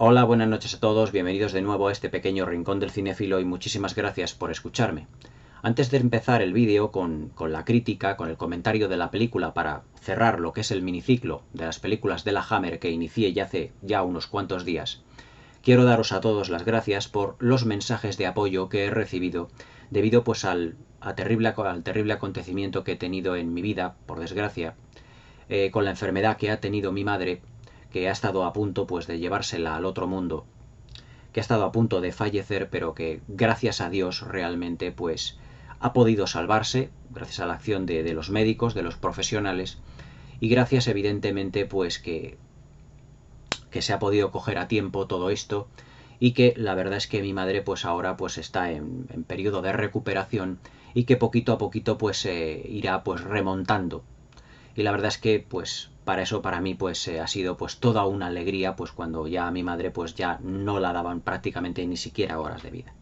Hola, buenas noches a todos, bienvenidos de nuevo a este pequeño rincón del cinéfilo y muchísimas gracias por escucharme. Antes de empezar el vídeo con la crítica, con el comentario de la película para cerrar lo que es el miniciclo de las películas de la Hammer que inicié ya hace unos cuantos días, quiero daros a todos las gracias por los mensajes de apoyo que he recibido debido pues al terrible acontecimiento que he tenido en mi vida, por desgracia, con la enfermedad que ha tenido mi madre, que ha estado a punto pues de llevársela al otro mundo, que ha estado a punto de fallecer, pero que gracias a Dios realmente pues ha podido salvarse, gracias a la acción de los médicos, de los profesionales, y gracias evidentemente pues que se ha podido coger a tiempo todo esto, y que la verdad es que mi madre pues ahora pues está en periodo de recuperación y que poquito a poquito pues irá pues remontando. Y la verdad es que pues para eso para mí pues ha sido pues toda una alegría pues cuando ya a mi madre pues ya no la daban prácticamente ni siquiera horas de vida.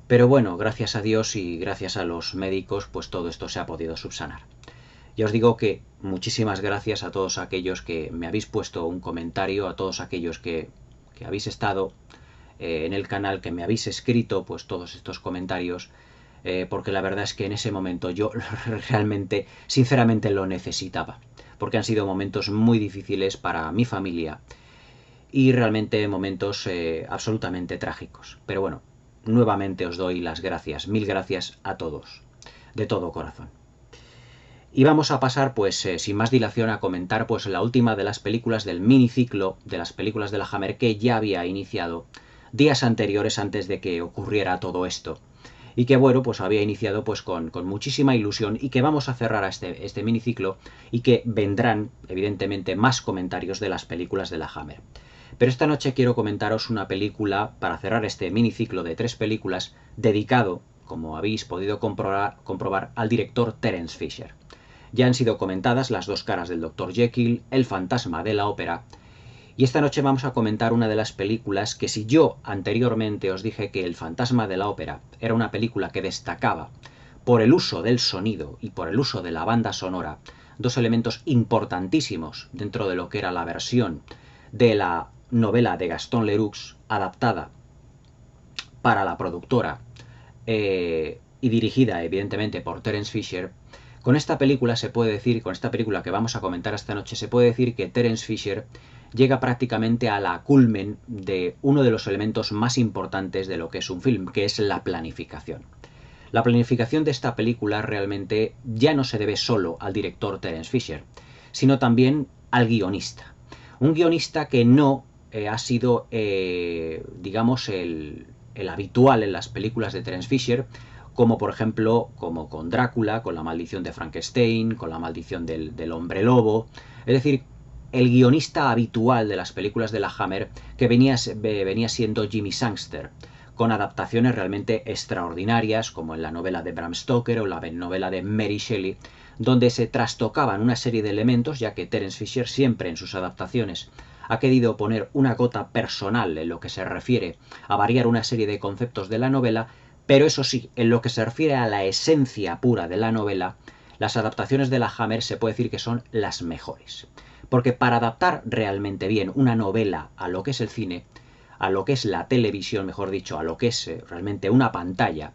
Pero bueno, gracias a Dios y gracias a los médicos pues todo esto se ha podido subsanar. Ya os digo que muchísimas gracias a todos aquellos que me habéis puesto un comentario, a todos aquellos que habéis estado en el canal, que me habéis escrito pues todos estos comentarios, porque la verdad es que en ese momento yo realmente, sinceramente lo necesitaba, porque han sido momentos muy difíciles para mi familia y realmente momentos absolutamente trágicos. Pero bueno, nuevamente os doy las gracias, mil gracias a todos, de todo corazón. Y vamos a pasar, pues, sin más dilación, a comentar pues la última de las películas del miniciclo de las películas de la Hammer que ya había iniciado días anteriores antes de que ocurriera todo esto. Y que bueno, pues había iniciado pues con muchísima ilusión y que vamos a cerrar a este miniciclo y que vendrán, evidentemente, más comentarios de las películas de la Hammer. Pero esta noche quiero comentaros una película, para cerrar este miniciclo de 3 películas, dedicado, como habéis podido comprobar, al director Terence Fisher. Ya han sido comentadas las dos caras del Dr. Jekyll, el fantasma de la ópera, y esta noche vamos a comentar una de las películas que, si yo anteriormente os dije que El fantasma de la ópera era una película que destacaba por el uso del sonido y por el uso de la banda sonora, dos elementos importantísimos dentro de lo que era la versión de la novela de Gaston Leroux adaptada para la productora y dirigida evidentemente por Terence Fisher, con esta película se puede decir, con esta película que vamos a comentar esta noche, se puede decir que Terence Fisher llega prácticamente a la culmen de uno de los elementos más importantes de lo que es un film, que es la planificación. La planificación de esta película realmente ya no se debe solo al director Terence Fisher, sino también al guionista. Un guionista que no ha sido, digamos, el habitual en las películas de Terence Fisher, como por ejemplo, como con Drácula, con la maldición de Frankenstein, con la maldición del hombre lobo. Es decir, el guionista habitual de las películas de la Hammer, que venía siendo Jimmy Sangster, con adaptaciones realmente extraordinarias, como en la novela de Bram Stoker o la novela de Mary Shelley, donde se trastocaban una serie de elementos, ya que Terence Fisher siempre en sus adaptaciones ha querido poner una gota personal en lo que se refiere a variar una serie de conceptos de la novela, pero eso sí, en lo que se refiere a la esencia pura de la novela, las adaptaciones de la Hammer se puede decir que son las mejores. Porque para adaptar realmente bien una novela a lo que es el cine, a lo que es la televisión, mejor dicho, a lo que es realmente una pantalla,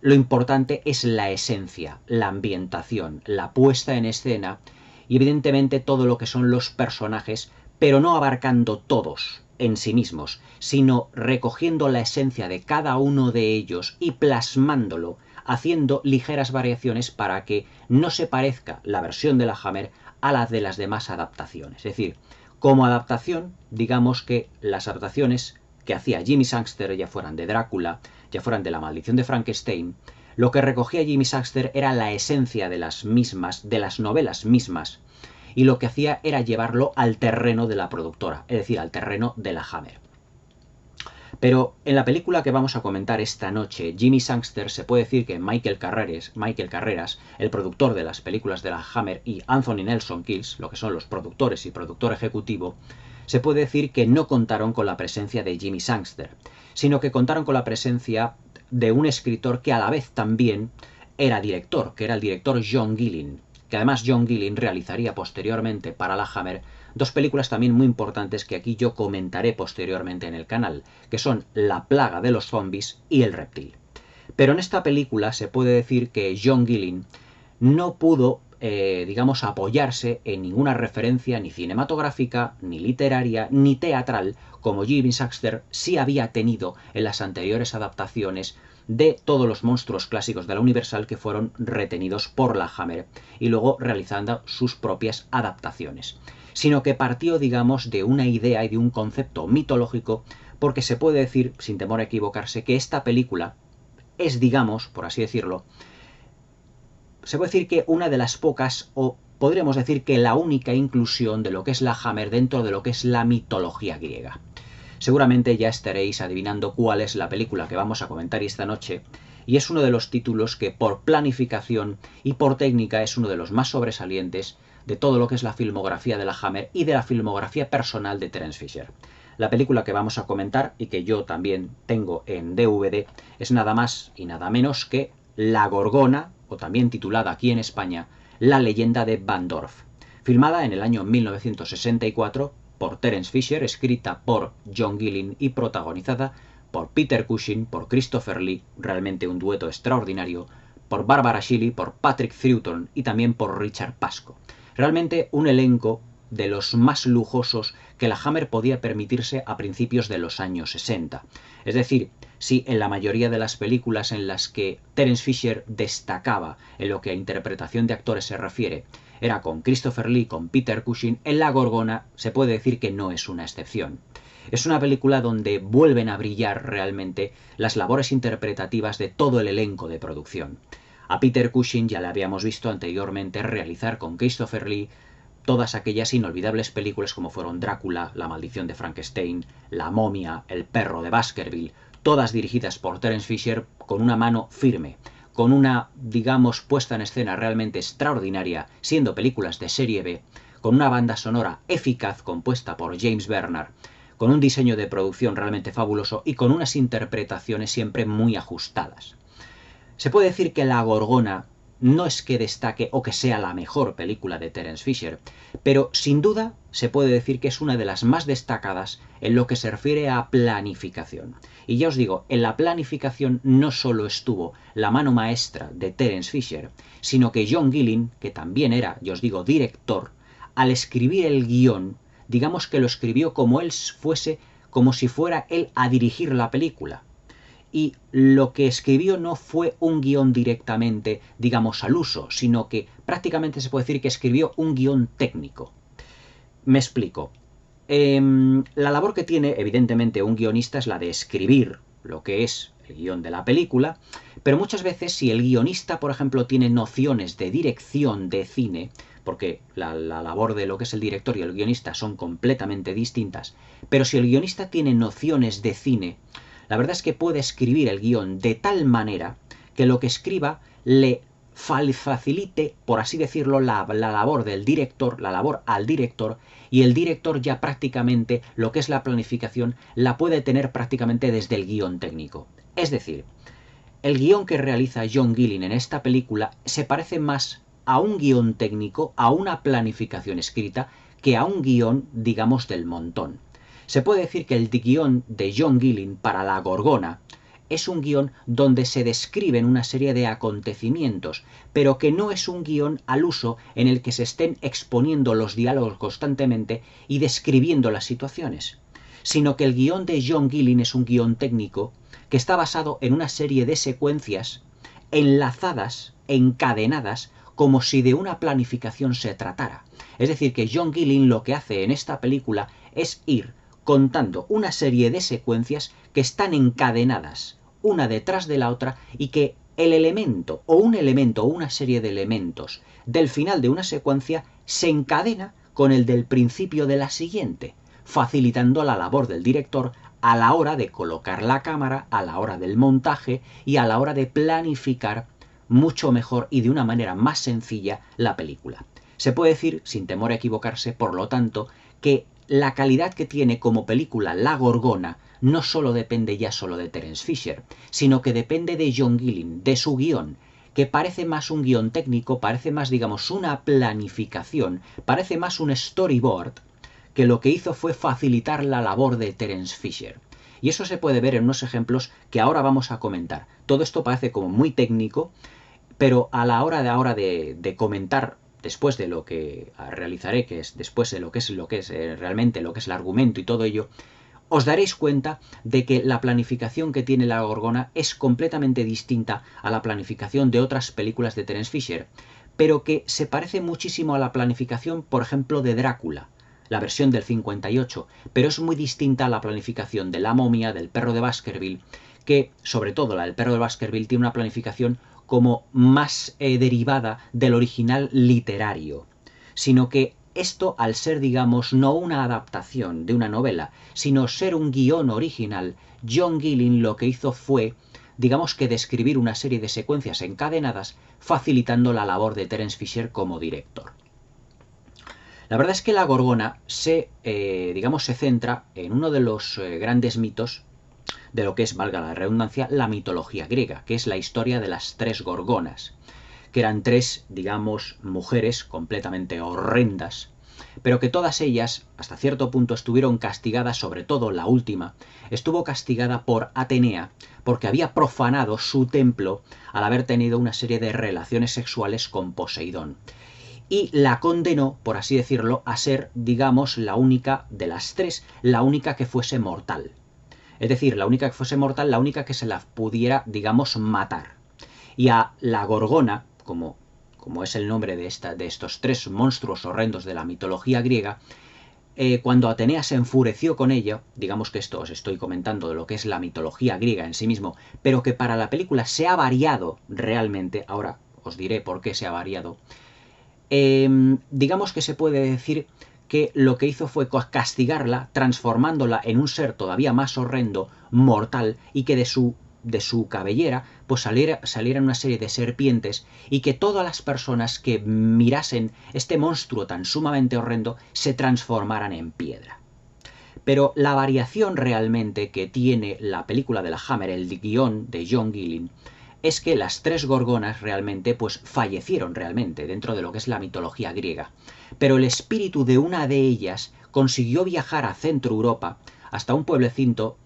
lo importante es la esencia, la ambientación, la puesta en escena y evidentemente todo lo que son los personajes, pero no abarcando todos en sí mismos, sino recogiendo la esencia de cada uno de ellos y plasmándolo, haciendo ligeras variaciones para que no se parezca la versión de la Hammer a la de las demás adaptaciones. Es decir, como adaptación, digamos que las adaptaciones que hacía Jimmy Sangster, ya fueran de Drácula, ya fueran de la maldición de Frankenstein, lo que recogía Jimmy Sangster era la esencia de las mismas, de las novelas mismas, y lo que hacía era llevarlo al terreno de la productora, es decir, al terreno de la Hammer. Pero en la película que vamos a comentar esta noche, Jimmy Sangster, se puede decir que Michael Carreras, el productor de las películas de la Hammer, y Anthony Nelson Kills, lo que son los productores y productor ejecutivo, se puede decir que no contaron con la presencia de Jimmy Sangster, sino que contaron con la presencia de un escritor que a la vez también era director, que era el director John Guilin, que además John Guilin realizaría posteriormente para la Hammer Dos películas también muy importantes que aquí yo comentaré posteriormente en el canal, que son La plaga de los zombies y El reptil. Pero en esta película se puede decir que John Gillen no pudo, digamos, apoyarse en ninguna referencia ni cinematográfica, ni literaria, ni teatral, como Jim Saxter sí había tenido en las anteriores adaptaciones de todos los monstruos clásicos de la Universal que fueron retenidos por la Hammer y luego realizando sus propias adaptaciones, sino que partió, digamos, de una idea y de un concepto mitológico, porque se puede decir, sin temor a equivocarse, que esta película es, digamos, por así decirlo, se puede decir que una de las pocas, o podríamos decir que la única inclusión de lo que es la Hammer dentro de lo que es la mitología griega. Seguramente ya estaréis adivinando cuál es la película que vamos a comentar esta noche, y es uno de los títulos que por planificación y por técnica es uno de los más sobresalientes de todo lo que es la filmografía de la Hammer y de la filmografía personal de Terence Fisher. La película que vamos a comentar y que yo también tengo en DVD es nada más y nada menos que La Gorgona, o también titulada aquí en España La leyenda de Bandorf, filmada en el año 1964 por Terence Fisher, escrita por John Gillen y protagonizada por Peter Cushing, por Christopher Lee, realmente un dueto extraordinario, por Barbara Shelley, por Patrick Troughton y también por Richard Pasco. Realmente un elenco de los más lujosos que la Hammer podía permitirse a principios de los años 60. Es decir, si en la mayoría de las películas en las que Terence Fisher destacaba en lo que a interpretación de actores se refiere era con Christopher Lee, con Peter Cushing, en La Gorgona se puede decir que no es una excepción. Es una película donde vuelven a brillar realmente las labores interpretativas de todo el elenco de producción. A Peter Cushing ya le habíamos visto anteriormente realizar con Christopher Lee todas aquellas inolvidables películas como fueron Drácula, La maldición de Frankenstein, La momia, El perro de Baskerville, todas dirigidas por Terence Fisher con una mano firme, con una, digamos, puesta en escena realmente extraordinaria, siendo películas de serie B, con una banda sonora eficaz compuesta por James Bernard, con un diseño de producción realmente fabuloso y con unas interpretaciones siempre muy ajustadas. Se puede decir que La Gorgona no es que destaque o que sea la mejor película de Terence Fisher, pero sin duda se puede decir que es una de las más destacadas en lo que se refiere a planificación. Y ya os digo, en la planificación no solo estuvo la mano maestra de Terence Fisher, sino que John Gillen, que también era, ya os digo, director, al escribir el guión, digamos que lo escribió como él fuese, como si fuera él a dirigir la película. Y lo que escribió no fue un guión directamente, digamos, al uso, sino que prácticamente se puede decir que escribió un guión técnico. Me explico. La labor que tiene, evidentemente, un guionista es la de escribir lo que es el guión de la película, pero muchas veces si el guionista, por ejemplo, tiene nociones de dirección de cine, porque la labor de lo que es el director y el guionista son completamente distintas, pero si el guionista tiene nociones de cine, la verdad es que puede escribir el guión de tal manera que lo que escriba le facilite, por así decirlo, la labor del director, la labor al director, y el director ya prácticamente lo que es la planificación la puede tener prácticamente desde el guión técnico. Es decir, el guión que realiza John Gillen en esta película se parece más a un guión técnico, a una planificación escrita, que a un guión, digamos, del montón. Se puede decir que el guión de John Gillen para La Gorgona es un guión donde se describen una serie de acontecimientos, pero que no es un guión al uso en el que se estén exponiendo los diálogos constantemente y describiendo las situaciones, sino que el guión de John Gillen es un guión técnico que está basado en una serie de secuencias enlazadas, encadenadas, como si de una planificación se tratara. Es decir, que John Gillen lo que hace en esta película es ir contando una serie de secuencias que están encadenadas una detrás de la otra y que el elemento o una serie de elementos del final de una secuencia se encadena con el del principio de la siguiente, facilitando la labor del director a la hora de colocar la cámara, a la hora del montaje y a la hora de planificar mucho mejor y de una manera más sencilla la película. Se puede decir, sin temor a equivocarse, por lo tanto, que la calidad que tiene como película La Gorgona no solo depende ya solo de Terence Fisher, sino que depende de John Gillen, de su guión, que parece más un guión técnico, parece más, digamos, una planificación, parece más un storyboard, que lo que hizo fue facilitar la labor de Terence Fisher. Y eso se puede ver en unos ejemplos que ahora vamos a comentar. Todo esto parece como muy técnico, pero a la hora de comentar, después de lo que realizaré, que es después de lo que es realmente lo que es el argumento y todo ello, os daréis cuenta de que la planificación que tiene La Gorgona es completamente distinta a la planificación de otras películas de Terence Fisher, pero que se parece muchísimo a la planificación, por ejemplo, de Drácula, la versión del 58, pero es muy distinta a la planificación de La momia, del perro de Baskerville, que, sobre todo la del perro de Baskerville, tiene una planificación como más derivada del original literario, sino que esto, al ser, digamos, no una adaptación de una novela, sino ser un guión original, John Gillen lo que hizo fue, digamos que describir una serie de secuencias encadenadas, facilitando la labor de Terence Fisher como director. La verdad es que La Gorgona digamos, se centra en uno de los grandes mitos de lo que es, valga la redundancia, la mitología griega, que es la historia de las tres gorgonas, que eran tres, digamos, mujeres completamente horrendas, pero que todas ellas, hasta cierto punto, estuvieron castigadas, sobre todo la última, estuvo castigada por Atenea, porque había profanado su templo al haber tenido una serie de relaciones sexuales con Poseidón. Y la condenó, por así decirlo, a ser, digamos, la única de las tres, la única que fuese mortal. Es decir, la única que fuese mortal, la única que se la pudiera, digamos, matar. Y a la Gorgona, como es el nombre de estos tres monstruos horrendos de la mitología griega, cuando Atenea se enfureció con ella, digamos que esto os estoy comentando de lo que es la mitología griega en sí mismo, pero que para la película se ha variado realmente, ahora os diré por qué se ha variado, digamos que se puede decir que lo que hizo fue castigarla, transformándola en un ser todavía más horrendo, mortal, y que de su cabellera pues salieran una serie de serpientes, y que todas las personas que mirasen este monstruo tan sumamente horrendo se transformaran en piedra. Pero la variación realmente que tiene la película de la Hammer, el guión de John Gillen, es que las tres gorgonas realmente pues fallecieron realmente dentro de lo que es la mitología griega. Pero el espíritu de una de ellas consiguió viajar a Centro Europa hasta un pueblecito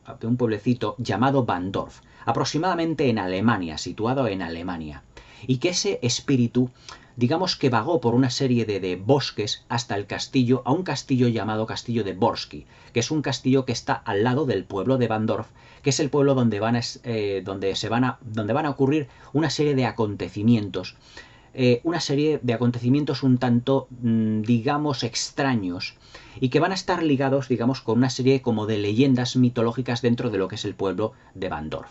llamado Bandorf, aproximadamente en Alemania, situado en Alemania. Y que ese espíritu, digamos que vagó por una serie de bosques hasta el castillo, a un castillo llamado Castillo de Borsky, que es un castillo que está al lado del pueblo de Bandorf, que es el pueblo donde van a ocurrir una serie de acontecimientos, un tanto, digamos, extraños, y que van a estar ligados, digamos, con una serie como de leyendas mitológicas dentro de lo que es el pueblo de Bandorf.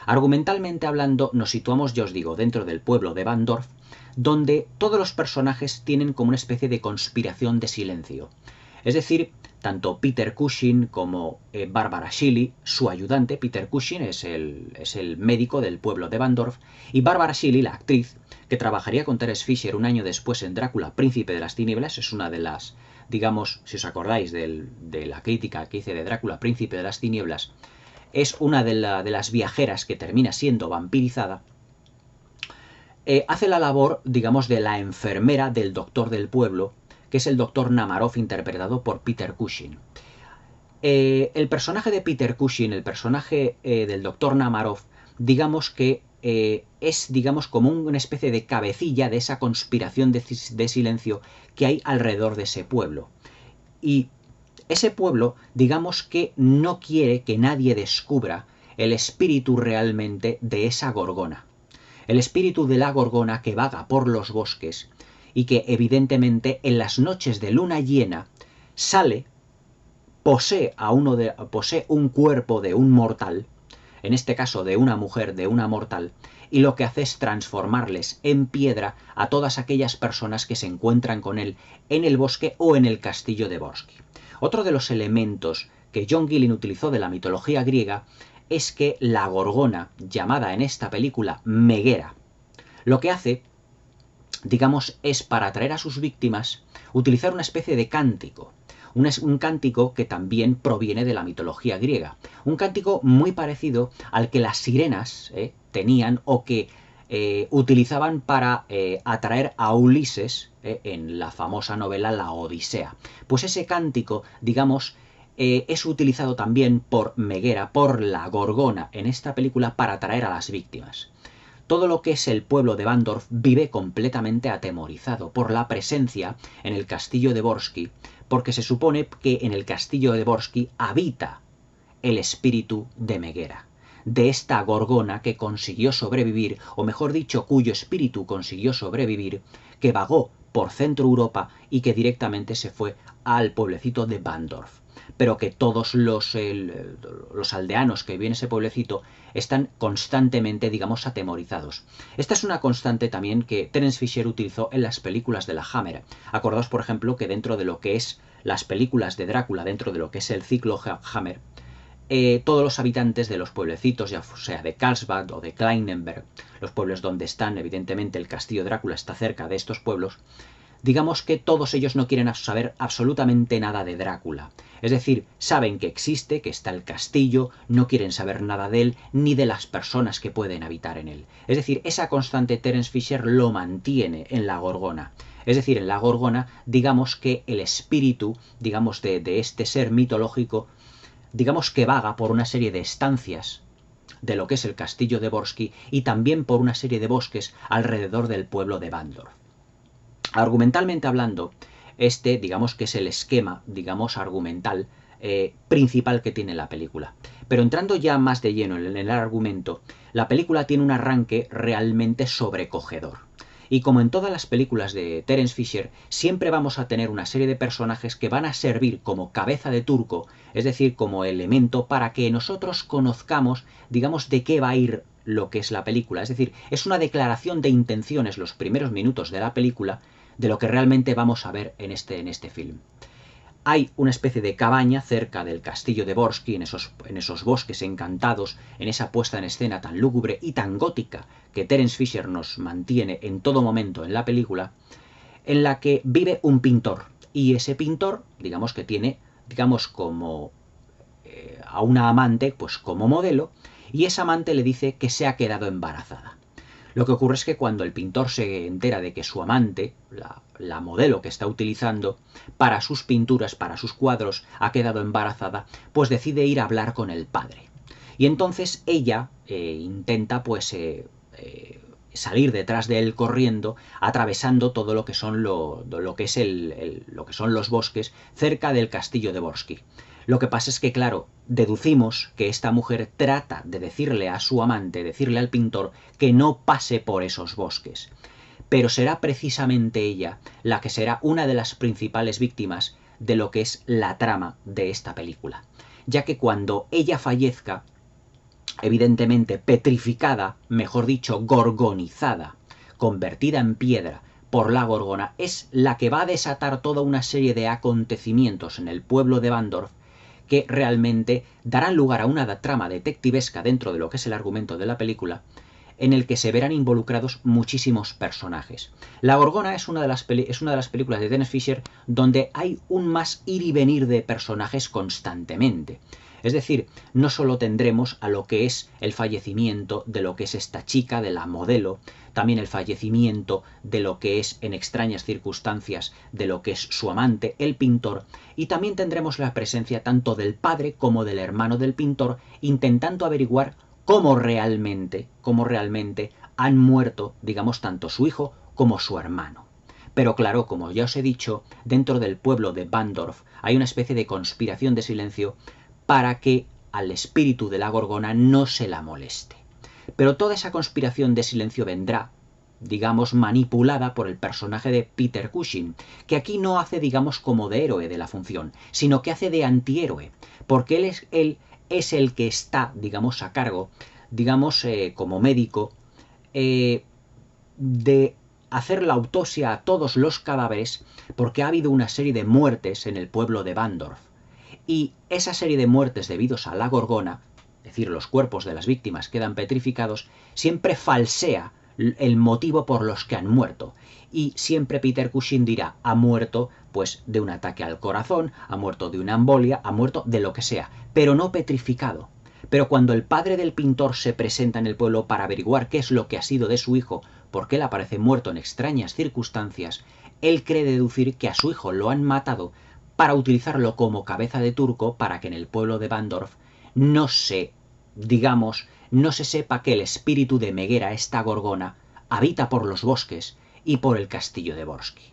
Argumentalmente hablando, nos situamos, ya os digo, dentro del pueblo de Bandorf, donde todos los personajes tienen como una especie de conspiración de silencio. Es decir, tanto Peter Cushing como Barbara Shelley, su ayudante. Peter Cushing es el médico del pueblo de Bandorf, y Barbara Shelley, la actriz, que trabajaría con Terence Fisher un año después en Drácula, Príncipe de las Tinieblas, es una de las, digamos, si os acordáis de la crítica que hice de Drácula, Príncipe de las Tinieblas, es una de las viajeras que termina siendo vampirizada. Hace la labor, digamos, de la enfermera del doctor del pueblo, que es el doctor Namarov, interpretado por Peter Cushing. El personaje de Peter Cushing, el personaje del doctor Namarov, digamos que es, digamos, como una especie de cabecilla de esa conspiración de silencio que hay alrededor de ese pueblo. Y ese pueblo, digamos que no quiere que nadie descubra el espíritu realmente de esa gorgona. El espíritu de la gorgona que vaga por los bosques y que evidentemente en las noches de luna llena sale, posee un cuerpo de un mortal, en este caso de una mujer, de una mortal, y lo que hace es transformarles en piedra a todas aquellas personas que se encuentran con él en el bosque o en el castillo de Borsky. Otro de los elementos que John Gillen utilizó de la mitología griega es que la gorgona, llamada en esta película Meguera, lo que hace, digamos, es para atraer a sus víctimas utilizar una especie de cántico. Un cántico que también proviene de la mitología griega. Un cántico muy parecido al que las sirenas tenían, o que utilizaban para atraer a Ulises en la famosa novela La Odisea. Pues ese cántico, digamos, es utilizado también por Meguera, por la Gorgona, en esta película para atraer a las víctimas. Todo lo que es el pueblo de Bandorf vive completamente atemorizado por la presencia en el castillo de Borsky, porque se supone que en el castillo de Borsky habita el espíritu de Meguera, de esta Gorgona que consiguió sobrevivir, o mejor dicho, cuyo espíritu consiguió sobrevivir, que vagó por Centro Europa y que directamente se fue al pueblecito de Bandorf. Pero que todos los aldeanos que viven en ese pueblecito están constantemente, digamos, atemorizados. Esta es una constante también que Terence Fisher utilizó en las películas de la Hammer. Acordaos, por ejemplo, que dentro de lo que es las películas de Drácula, dentro de lo que es el ciclo Hammer, todos los habitantes de los pueblecitos, ya sea de Karlsbad o de Kleinenberg, los pueblos donde están, evidentemente, el castillo Drácula está cerca de estos pueblos, digamos que todos ellos no quieren saber absolutamente nada de Drácula. Es decir, saben que existe, que está el castillo, no quieren saber nada de él, ni de las personas que pueden habitar en él. Es decir, esa constante Terence Fisher lo mantiene en la Gorgona. Es decir, en la Gorgona, digamos que el espíritu, digamos, de este ser mitológico, digamos que vaga por una serie de estancias de lo que es el castillo de Borsky y también por una serie de bosques alrededor del pueblo de Bandorf. Argumentalmente hablando, digamos que es el esquema, digamos, argumental principal que tiene la película. Pero entrando ya más de lleno en el argumento, la película tiene un arranque realmente sobrecogedor. Y como en todas las películas de Terence Fisher, siempre vamos a tener una serie de personajes que van a servir como cabeza de turco, es decir, como elemento para que nosotros conozcamos, digamos, de qué va a ir lo que es la película. Es decir, es una declaración de intenciones los primeros minutos de la película de lo que realmente vamos a ver en este film. Hay una especie de cabaña cerca del castillo de Borsky, en esos bosques encantados, en esa puesta en escena tan lúgubre y tan gótica que Terence Fisher nos mantiene en todo momento en la película, en la que vive un pintor. Y ese pintor, digamos que tiene, digamos, como a una amante, pues como modelo, y esa amante le dice que se ha quedado embarazada. Lo que ocurre es que cuando el pintor se entera de que su amante, la modelo que está utilizando para sus pinturas, para sus cuadros, ha quedado embarazada, pues decide ir a hablar con el padre. Y entonces ella intenta pues salir detrás de él corriendo, atravesando todo lo que son lo que son los bosques cerca del castillo de Borsky. Lo que pasa es que, claro, deducimos que esta mujer trata de decirle a su amante, decirle al pintor, que no pase por esos bosques. Pero será precisamente ella la que será una de las principales víctimas de lo que es la trama de esta película. Ya que cuando ella fallezca, evidentemente petrificada, mejor dicho, gorgonizada, convertida en piedra por la Gorgona, es la que va a desatar toda una serie de acontecimientos en el pueblo de Bandorf que realmente darán lugar a una trama detectivesca dentro de lo que es el argumento de la película, en el que se verán involucrados muchísimos personajes. La Gorgona es una de las películas de Terence Fisher donde hay un más ir y venir de personajes constantemente. Es decir, no solo tendremos a lo que es el fallecimiento de lo que es esta chica, de la modelo, también el fallecimiento de lo que es en extrañas circunstancias de lo que es su amante, el pintor, y también tendremos la presencia tanto del padre como del hermano del pintor intentando averiguar cómo realmente han muerto, digamos, tanto su hijo como su hermano. Pero claro, como ya os he dicho, dentro del pueblo de Bandorf hay una especie de conspiración de silencio para que al espíritu de la Gorgona no se la moleste. Pero toda esa conspiración de silencio vendrá, digamos, manipulada por el personaje de Peter Cushing, que aquí no hace, digamos, como de héroe de la función, sino que hace de antihéroe, porque él es el que está, digamos, a cargo, digamos, como médico, de hacer la autopsia a todos los cadáveres, porque ha habido una serie de muertes en el pueblo de Bandorf. Y esa serie de muertes debidos a la Gorgona, es decir, los cuerpos de las víctimas quedan petrificados, siempre falsea el motivo por los que han muerto. Y siempre Peter Cushing dirá, ha muerto pues de un ataque al corazón, ha muerto de una embolia, ha muerto de lo que sea, pero no petrificado. Pero cuando el padre del pintor se presenta en el pueblo para averiguar qué es lo que ha sido de su hijo, porque él aparece muerto en extrañas circunstancias, él cree deducir que a su hijo lo han matado para utilizarlo como cabeza de turco para que en el pueblo de Bandorf no se, digamos, no se sepa que el espíritu de Meguera, esta gorgona, habita por los bosques y por el castillo de Borsky.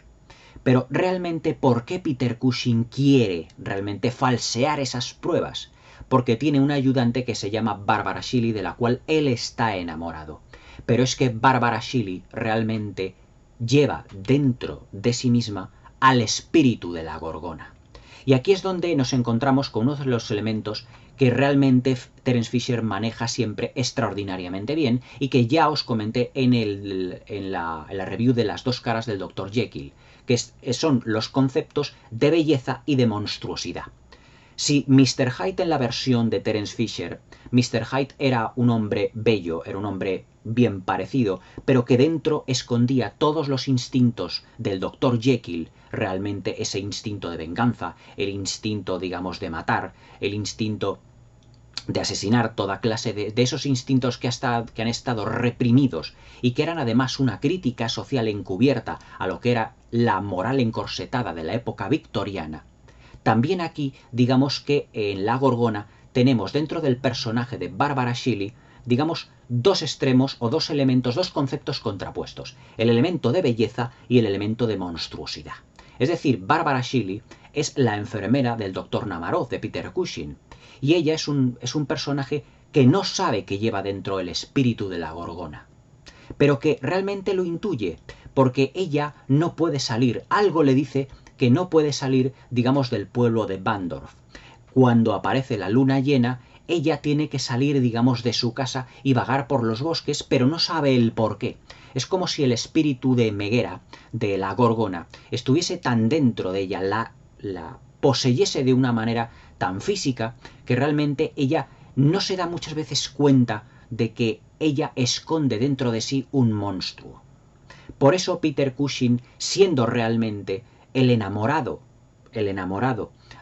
Pero realmente, ¿por qué Peter Cushing quiere realmente falsear esas pruebas? Porque tiene una ayudante que se llama Barbara Shelley, de la cual él está enamorado. Pero es que Barbara Shelley realmente lleva dentro de sí misma al espíritu de la gorgona. Y aquí es donde nos encontramos con uno de los elementos que realmente Terence Fisher maneja siempre extraordinariamente bien y que ya os comenté en la review de Las dos caras del Dr. Jekyll, que son los conceptos de belleza y de monstruosidad. Si Mr. Hyde en la versión de Terence Fisher, Mr. Hyde era un hombre bello, era un hombre bien parecido, pero que dentro escondía todos los instintos del Dr. Jekyll, realmente ese instinto de venganza, el instinto, digamos, de matar, el instinto de asesinar, toda clase de esos instintos que han estado reprimidos y que eran además una crítica social encubierta a lo que era la moral encorsetada de la época victoriana. También aquí, digamos que en La Gorgona tenemos dentro del personaje de Barbara Shelley, digamos, dos extremos o dos elementos, dos conceptos contrapuestos, el elemento de belleza y el elemento de monstruosidad. Es decir, Barbara Shelley es la enfermera del Dr. Namarov, de Peter Cushing, y ella es un personaje que no sabe que lleva dentro el espíritu de la Gorgona, pero que realmente lo intuye, porque ella no puede salir, algo le dice que no puede salir, digamos, del pueblo de Bandorf. Cuando aparece la luna llena, ella tiene que salir, digamos, de su casa y vagar por los bosques, pero no sabe el por qué. Es como si el espíritu de Meguera, de la Gorgona, estuviese tan dentro de ella, la poseyese de una manera tan física, que realmente ella no se da muchas veces cuenta de que ella esconde dentro de sí un monstruo. Por eso Peter Cushing, siendo realmente el enamorado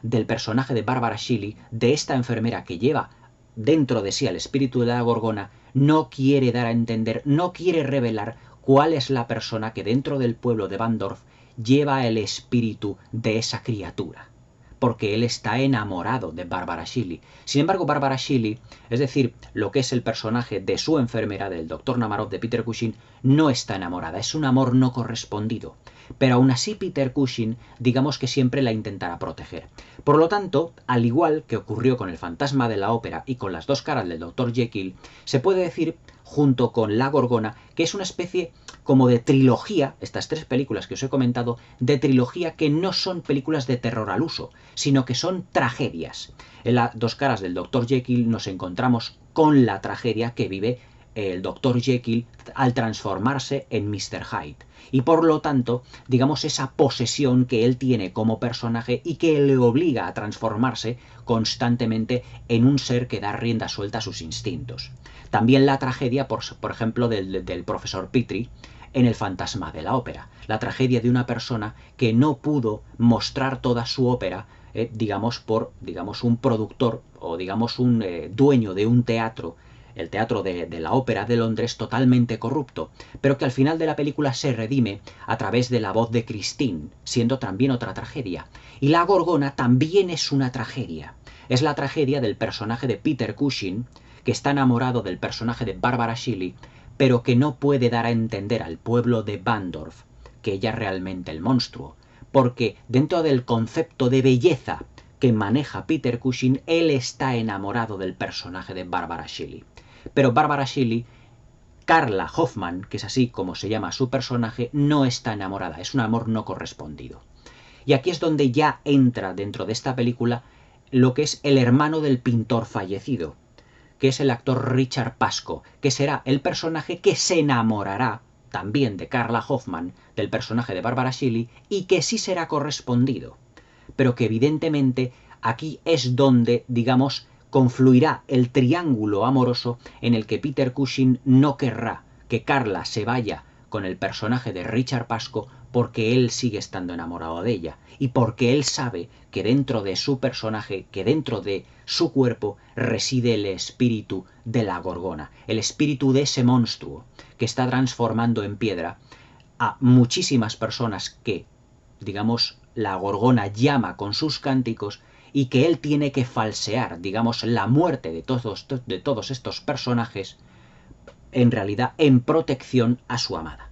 del personaje de Barbara Shelley, de esta enfermera que lleva dentro de sí al espíritu de la Gorgona, no quiere dar a entender, no quiere revelar cuál es la persona que dentro del pueblo de Bandorf lleva el espíritu de esa criatura, porque él está enamorado de Barbara Shelley. Sin embargo, Barbara Shelley, es decir, lo que es el personaje de su enfermera, del Dr. Namarov de Peter Cushing, no está enamorada, es un amor no correspondido. Pero aún así Peter Cushing, digamos que siempre la intentará proteger. Por lo tanto, al igual que ocurrió con el fantasma de la ópera y con Las dos caras del Dr. Jekyll, se puede decir, junto con La Gorgona, que es una especie como de trilogía, estas tres películas que os he comentado, de trilogía que no son películas de terror al uso, sino que son tragedias. En Las dos caras del Dr. Jekyll nos encontramos con la tragedia que vive el Dr. Jekyll al transformarse en Mr. Hyde. Y por lo tanto, digamos, esa posesión que él tiene como personaje y que le obliga a transformarse constantemente en un ser que da rienda suelta a sus instintos. También la tragedia, por ejemplo, del profesor Petrie en El fantasma de la ópera. La tragedia de una persona que no pudo mostrar toda su ópera, digamos, por un productor o digamos un dueño de un teatro, el teatro de la Ópera de Londres, totalmente corrupto, pero que al final de la película se redime a través de la voz de Christine, siendo también otra tragedia. Y La Gorgona también es una tragedia. Es la tragedia del personaje de Peter Cushing, que está enamorado del personaje de Barbara Shelley, pero que no puede dar a entender al pueblo de Bandorf que ella es realmente el monstruo, porque dentro del concepto de belleza que maneja Peter Cushing, él está enamorado del personaje de Barbara Shelley. Pero Barbara Shelley, Carla Hoffman, que es así como se llama su personaje, no está enamorada, es un amor no correspondido. Y aquí es donde ya entra dentro de esta película lo que es el hermano del pintor fallecido, que es el actor Richard Pasco, que será el personaje que se enamorará también de Carla Hoffman, del personaje de Barbara Shelley, y que sí será correspondido, pero que evidentemente aquí es donde, digamos, confluirá el triángulo amoroso en el que Peter Cushing no querrá que Carla se vaya con el personaje de Richard Pasco porque él sigue estando enamorado de ella y porque él sabe que dentro de su personaje, que dentro de su cuerpo reside el espíritu de la Gorgona, el espíritu de ese monstruo que está transformando en piedra a muchísimas personas que, digamos, la Gorgona llama con sus cánticos y que él tiene que falsear, digamos, la muerte de todos estos personajes, en realidad en protección a su amada.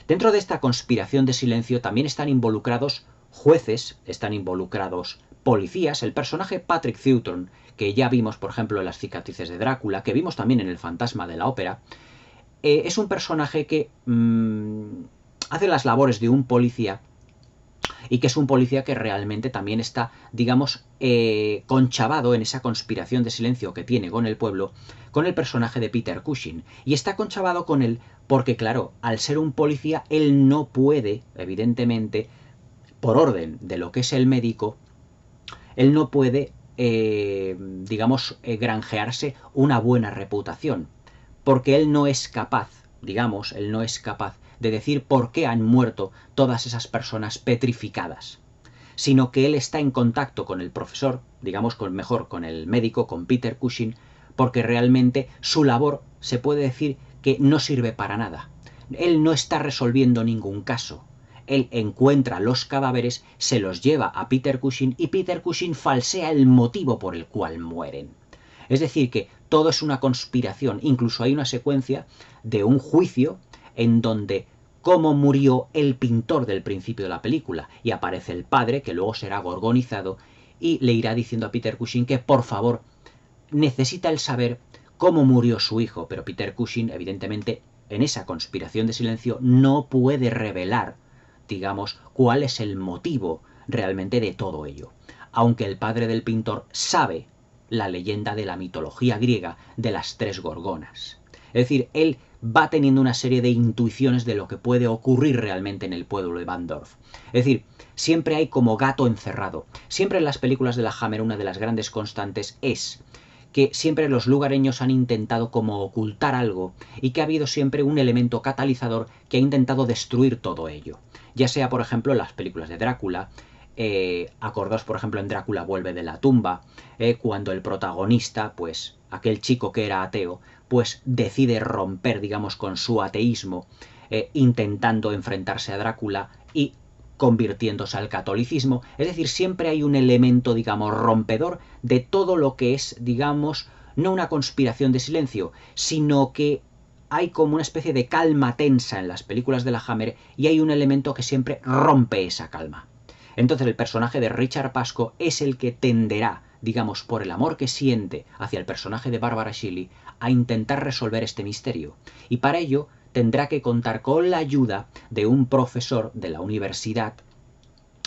Dentro de esta conspiración de silencio también están involucrados jueces, están involucrados policías, el personaje Patrick Troughton, que ya vimos, por ejemplo, en Las cicatrices de Drácula, que vimos también en El fantasma de la ópera, es un personaje que hace las labores de un policía y que es un policía que realmente también está, digamos, conchavado en esa conspiración de silencio que tiene con el pueblo, con el personaje de Peter Cushing. Y está conchavado con él porque, claro, al ser un policía, él no puede, evidentemente, por orden de lo que es el médico, él no puede, digamos, granjearse una buena reputación, porque él no es capaz, digamos, él no es capaz de decir por qué han muerto todas esas personas petrificadas, sino que él está en contacto con el profesor, digamos, mejor con el médico, con Peter Cushing, porque realmente su labor se puede decir que no sirve para nada. Él no está resolviendo ningún caso. Él encuentra los cadáveres, se los lleva a Peter Cushing y Peter Cushing falsea el motivo por el cual mueren. Es decir, que todo es una conspiración. Incluso hay una secuencia de un juicio en donde cómo murió el pintor del principio de la película, y aparece el padre, que luego será gorgonizado, y le irá diciendo a Peter Cushing que, por favor, necesita el saber cómo murió su hijo, pero Peter Cushing, evidentemente, en esa conspiración de silencio, no puede revelar, digamos, cuál es el motivo realmente de todo ello, aunque el padre del pintor sabe la leyenda de la mitología griega de las tres gorgonas. Es decir, él va teniendo una serie de intuiciones de lo que puede ocurrir realmente en el pueblo de Bandorf. Es decir, siempre hay como gato encerrado. Siempre en las películas de la Hammer una de las grandes constantes es que siempre los lugareños han intentado como ocultar algo y que ha habido siempre un elemento catalizador que ha intentado destruir todo ello. Ya sea, por ejemplo, en las películas de Drácula, acordaos, por ejemplo, en Drácula vuelve de la tumba, cuando el protagonista, pues aquel chico que era ateo, pues decide romper, digamos, con su ateísmo, intentando enfrentarse a Drácula y convirtiéndose al catolicismo. Es decir, siempre hay un elemento, digamos, rompedor de todo lo que es, digamos, no una conspiración de silencio, sino que hay como una especie de calma tensa en las películas de la Hammer y hay un elemento que siempre rompe esa calma. Entonces el personaje de Richard Pasco es el que tenderá, digamos, por el amor que siente hacia el personaje de Barbara Shelley, a intentar resolver este misterio. Y para ello tendrá que contar con la ayuda de un profesor de la Universidad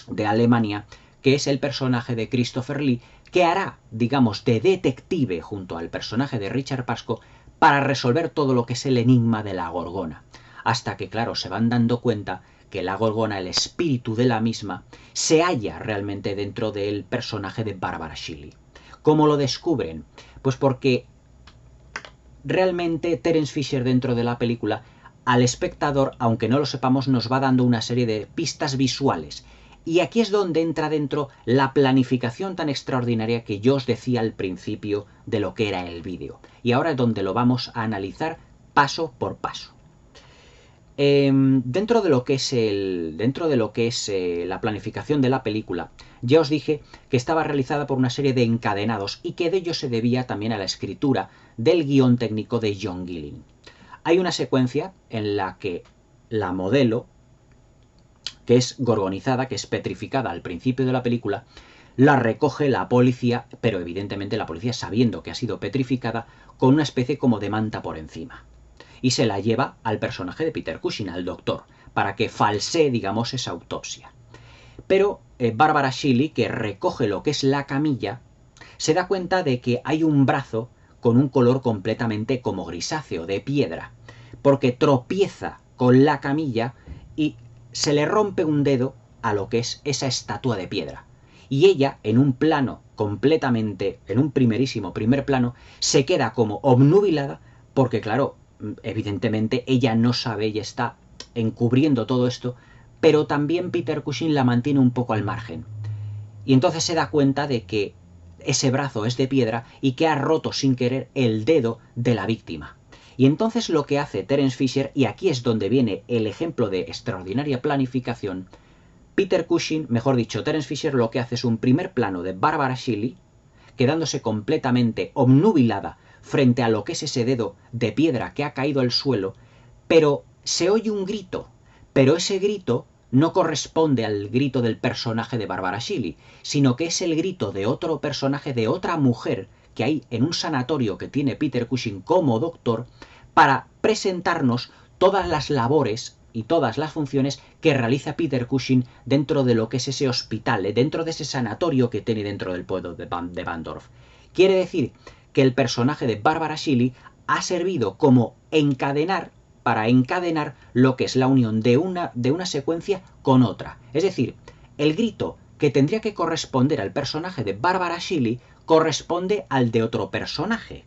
de Alemania, que es el personaje de Christopher Lee, que hará, digamos, de detective junto al personaje de Richard Pasco para resolver todo lo que es el enigma de la Gorgona. Hasta que, claro, se van dando cuenta que la Gorgona, el espíritu de la misma, se halla realmente dentro del personaje de Barbara Shelley. ¿Cómo lo descubren? Pues porque realmente Terence Fisher dentro de la película, al espectador, aunque no lo sepamos, nos va dando una serie de pistas visuales. Y aquí es donde entra dentro la planificación tan extraordinaria que yo os decía al principio de lo que era el vídeo. Y ahora es donde lo vamos a analizar paso por paso. Dentro de lo que es la planificación de la película, ya os dije que estaba realizada por una serie de encadenados y que de ello se debía también a la escritura del guión técnico de John Gilling. Hay una secuencia en la que la modelo, que es gorgonizada, que es petrificada al principio de la película, la recoge la policía, pero evidentemente la policía, sabiendo que ha sido petrificada, con una especie como de manta por encima. Y se la lleva al personaje de Peter Cushing, al doctor, para que falsee, digamos, esa autopsia. Pero Barbara Shelley, que recoge lo que es la camilla, se da cuenta de que hay un brazo con un color completamente como grisáceo, de piedra, porque tropieza con la camilla y se le rompe un dedo a lo que es esa estatua de piedra. Y ella, en un plano completamente, en un primer plano, se queda como obnubilada porque, claro, evidentemente ella no sabe, ella está encubriendo todo esto, pero también Peter Cushing la mantiene un poco al margen. Y entonces se da cuenta de que ese brazo es de piedra y que ha roto sin querer el dedo de la víctima. Y entonces lo que hace Terence Fisher, y aquí es donde viene el ejemplo de extraordinaria planificación, Peter Cushing, mejor dicho, Terence Fisher lo que hace es un primer plano de Barbara Shelley, quedándose completamente obnubilada frente a lo que es ese dedo de piedra que ha caído al suelo, pero se oye un grito, pero ese grito no corresponde al grito del personaje de Barbara Shelley, sino que es el grito de otro personaje, de otra mujer que hay en un sanatorio que tiene Peter Cushing como doctor, para presentarnos todas las labores y todas las funciones que realiza Peter Cushing dentro de lo que es ese hospital, dentro de ese sanatorio que tiene dentro del pueblo de Bandorf. Quiere decir que el personaje de Barbara Shelley ha servido como para encadenar lo que es la unión de una secuencia con otra. Es decir, el grito que tendría que corresponder al personaje de Barbara Shelley corresponde al de otro personaje.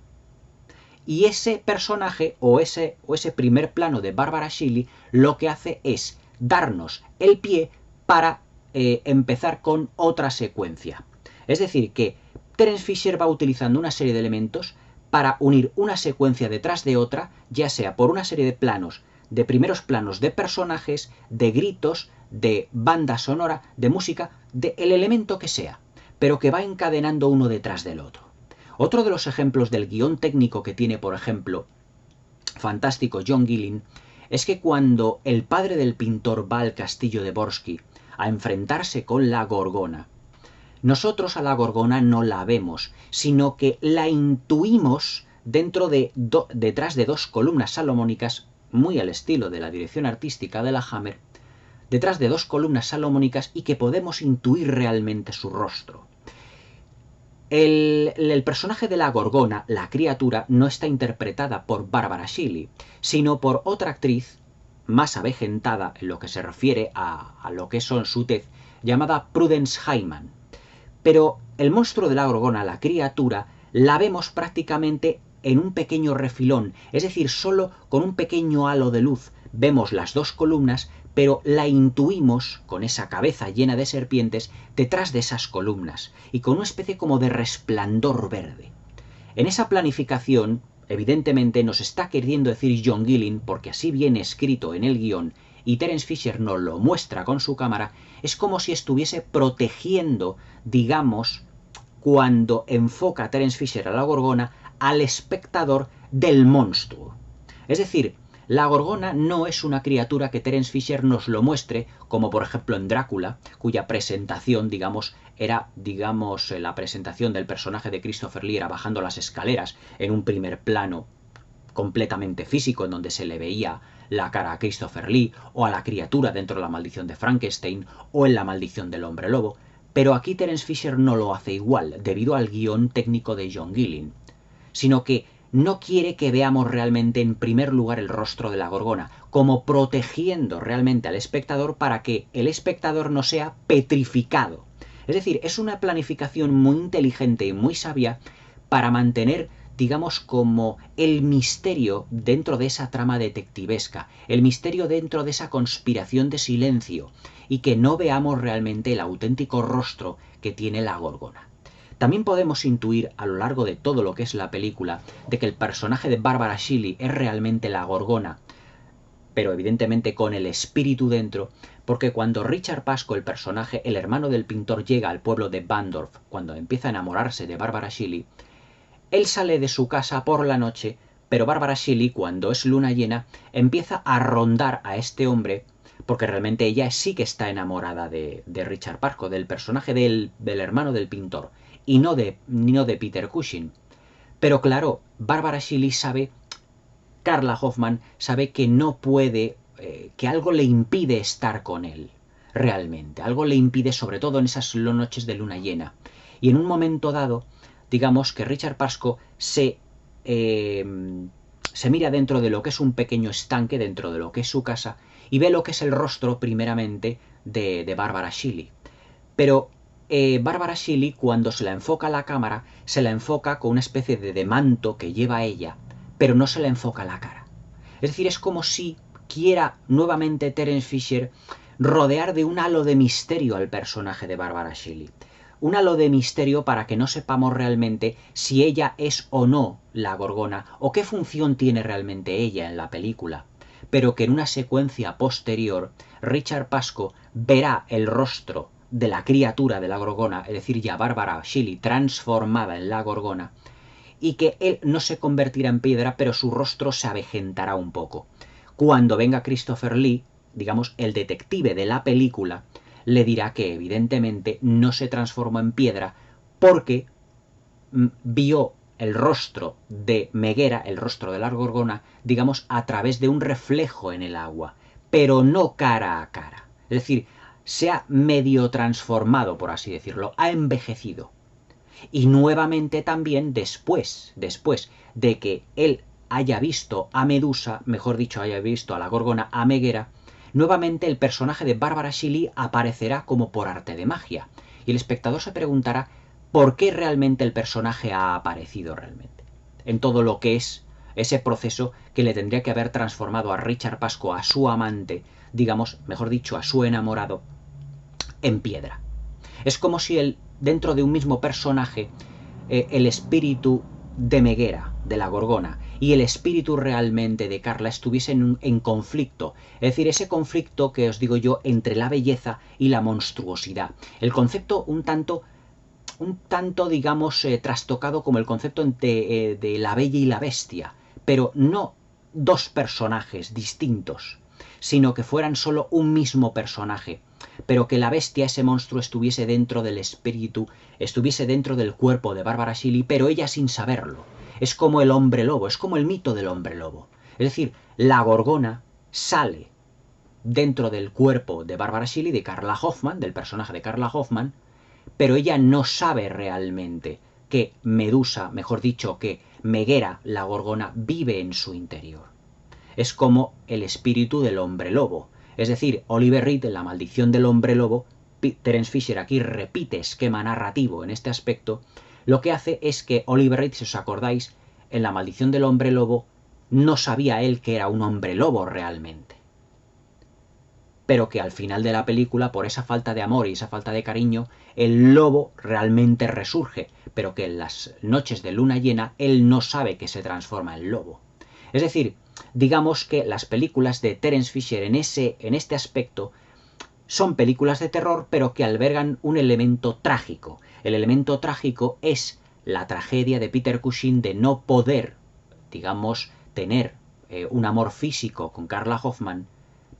Y ese personaje o ese primer plano de Barbara Shelley lo que hace es darnos el pie para empezar con otra secuencia. Es decir, que Terence Fisher va utilizando una serie de elementos para unir una secuencia detrás de otra, ya sea por una serie de planos, de primeros planos de personajes, de gritos, de banda sonora, de música, del elemento que sea, pero que va encadenando uno detrás del otro. Otro de los ejemplos del guión técnico que tiene, por ejemplo, fantástico John Gillen, es que cuando el padre del pintor va al castillo de Borsky a enfrentarse con la Gorgona, nosotros a la Gorgona no la vemos, sino que la intuimos detrás de dos columnas salomónicas, muy al estilo de la dirección artística de la Hammer, detrás de dos columnas salomónicas y que podemos intuir realmente su rostro. El personaje de la Gorgona, la criatura, no está interpretada por Barbara Shelley, sino por otra actriz más avejentada en lo que se refiere a lo que son su tez, llamada Prudence Hyman. Pero el monstruo de la Gorgona, la criatura, la vemos prácticamente en un pequeño refilón, es decir, solo con un pequeño halo de luz. Vemos las dos columnas, pero la intuimos con esa cabeza llena de serpientes detrás de esas columnas y con una especie como de resplandor verde. En esa planificación, evidentemente, nos está queriendo decir John Gillen, porque así viene escrito en el guión, y Terence Fisher nos lo muestra con su cámara, es como si estuviese protegiendo, digamos, cuando enfoca Terence Fisher a la Gorgona, al espectador del monstruo. Es decir, la Gorgona no es una criatura que Terence Fisher nos lo muestre, como por ejemplo en Drácula, cuya presentación, era la presentación del personaje de Christopher Lee era bajando las escaleras en un primer plano completamente físico, en donde se le veía la cara a Christopher Lee, o a la criatura dentro de la maldición de Frankenstein, o en la maldición del hombre lobo. Pero aquí Terence Fisher no lo hace igual, debido al guión técnico de John Gillen, sino que no quiere que veamos realmente en primer lugar el rostro de la Gorgona, como protegiendo realmente al espectador para que el espectador no sea petrificado. Es decir, es una planificación muy inteligente y muy sabia para mantener, digamos, como el misterio dentro de esa trama detectivesca, el misterio dentro de esa conspiración de silencio, y que no veamos realmente el auténtico rostro que tiene la Gorgona. También podemos intuir a lo largo de todo lo que es la película de que el personaje de Barbara Shelley es realmente la Gorgona, pero evidentemente con el espíritu dentro, porque cuando Richard Pascoe, el personaje, el hermano del pintor, llega al pueblo de Bandorf, cuando empieza a enamorarse de Barbara Shelley, él sale de su casa por la noche, pero Barbara Shelley, cuando es luna llena, empieza a rondar a este hombre, porque realmente ella sí que está enamorada de Richard Pascoe, del personaje del hermano del pintor, y no de Peter Cushing. Pero claro, Barbara Shelley sabe, Carla Hoffman sabe que no puede, que algo le impide estar con él, realmente. Algo le impide, sobre todo en esas noches de luna llena. Y en un momento dado, digamos que Richard Pascoe se mira dentro de lo que es un pequeño estanque, dentro de lo que es su casa, y ve lo que es el rostro, primeramente, de Barbara Shelley. Pero Barbara Shelley, cuando se la enfoca a la cámara, se la enfoca con una especie de manto que lleva ella, pero no se la enfoca a la cara. Es decir, es como si quiera nuevamente Terence Fisher rodear de un halo de misterio al personaje de Barbara Shelley. Un halo de misterio para que no sepamos realmente si ella es o no la Gorgona o qué función tiene realmente ella en la película, pero que en una secuencia posterior Richard Pasco verá el rostro de la criatura de la Gorgona, es decir, ya Barbara Shelley transformada en la Gorgona, y que él no se convertirá en piedra, pero su rostro se avejentará un poco. Cuando venga Christopher Lee, digamos, el detective de la película, le dirá que evidentemente no se transformó en piedra porque vio el rostro de Meguera, el rostro de la Gorgona, digamos, a través de un reflejo en el agua, pero no cara a cara. Es decir, se ha medio transformado, por así decirlo, ha envejecido. Y nuevamente también después de que él haya visto a Medusa, mejor dicho, haya visto a la Gorgona, a Meguera, nuevamente el personaje de Barbara Shelley aparecerá como por arte de magia. Y el espectador se preguntará por qué realmente el personaje ha aparecido realmente. En todo lo que es ese proceso que le tendría que haber transformado a Richard Pasco, a su amante, digamos, mejor dicho, a su enamorado, en piedra. Es como si él, dentro de un mismo personaje, el espíritu de Meguera, de la Gorgona, y el espíritu realmente de Carla estuviesen en conflicto. Es decir, ese conflicto que os digo yo entre la belleza y la monstruosidad. El concepto un tanto digamos, trastocado como el concepto de la bella y la bestia, pero no dos personajes distintos, sino que fueran solo un mismo personaje, pero que la bestia, ese monstruo, estuviese dentro del espíritu, estuviese dentro del cuerpo de Barbara Shelley, pero ella sin saberlo. Es como el hombre lobo, es como el mito del hombre lobo. Es decir, la Gorgona sale dentro del cuerpo de Barbara Shelley, de Carla Hoffman, del personaje de Carla Hoffman, pero ella no sabe realmente que Medusa, mejor dicho, que Meguera, la Gorgona, vive en su interior. Es como el espíritu del hombre lobo. Es decir, Oliver Reed, en La maldición del hombre lobo, Terence Fisher aquí repite esquema narrativo en este aspecto, lo que hace es que Oliver Reed, si os acordáis, en La maldición del hombre lobo, no sabía él que era un hombre lobo realmente. Pero que al final de la película, por esa falta de amor y esa falta de cariño, el lobo realmente resurge, pero que en las noches de luna llena él no sabe que se transforma en lobo. Es decir, digamos que las películas de Terence Fisher en este aspecto son películas de terror, pero que albergan un elemento trágico. El elemento trágico es la tragedia de Peter Cushing de no poder, digamos, tener un amor físico con Carla Hoffman,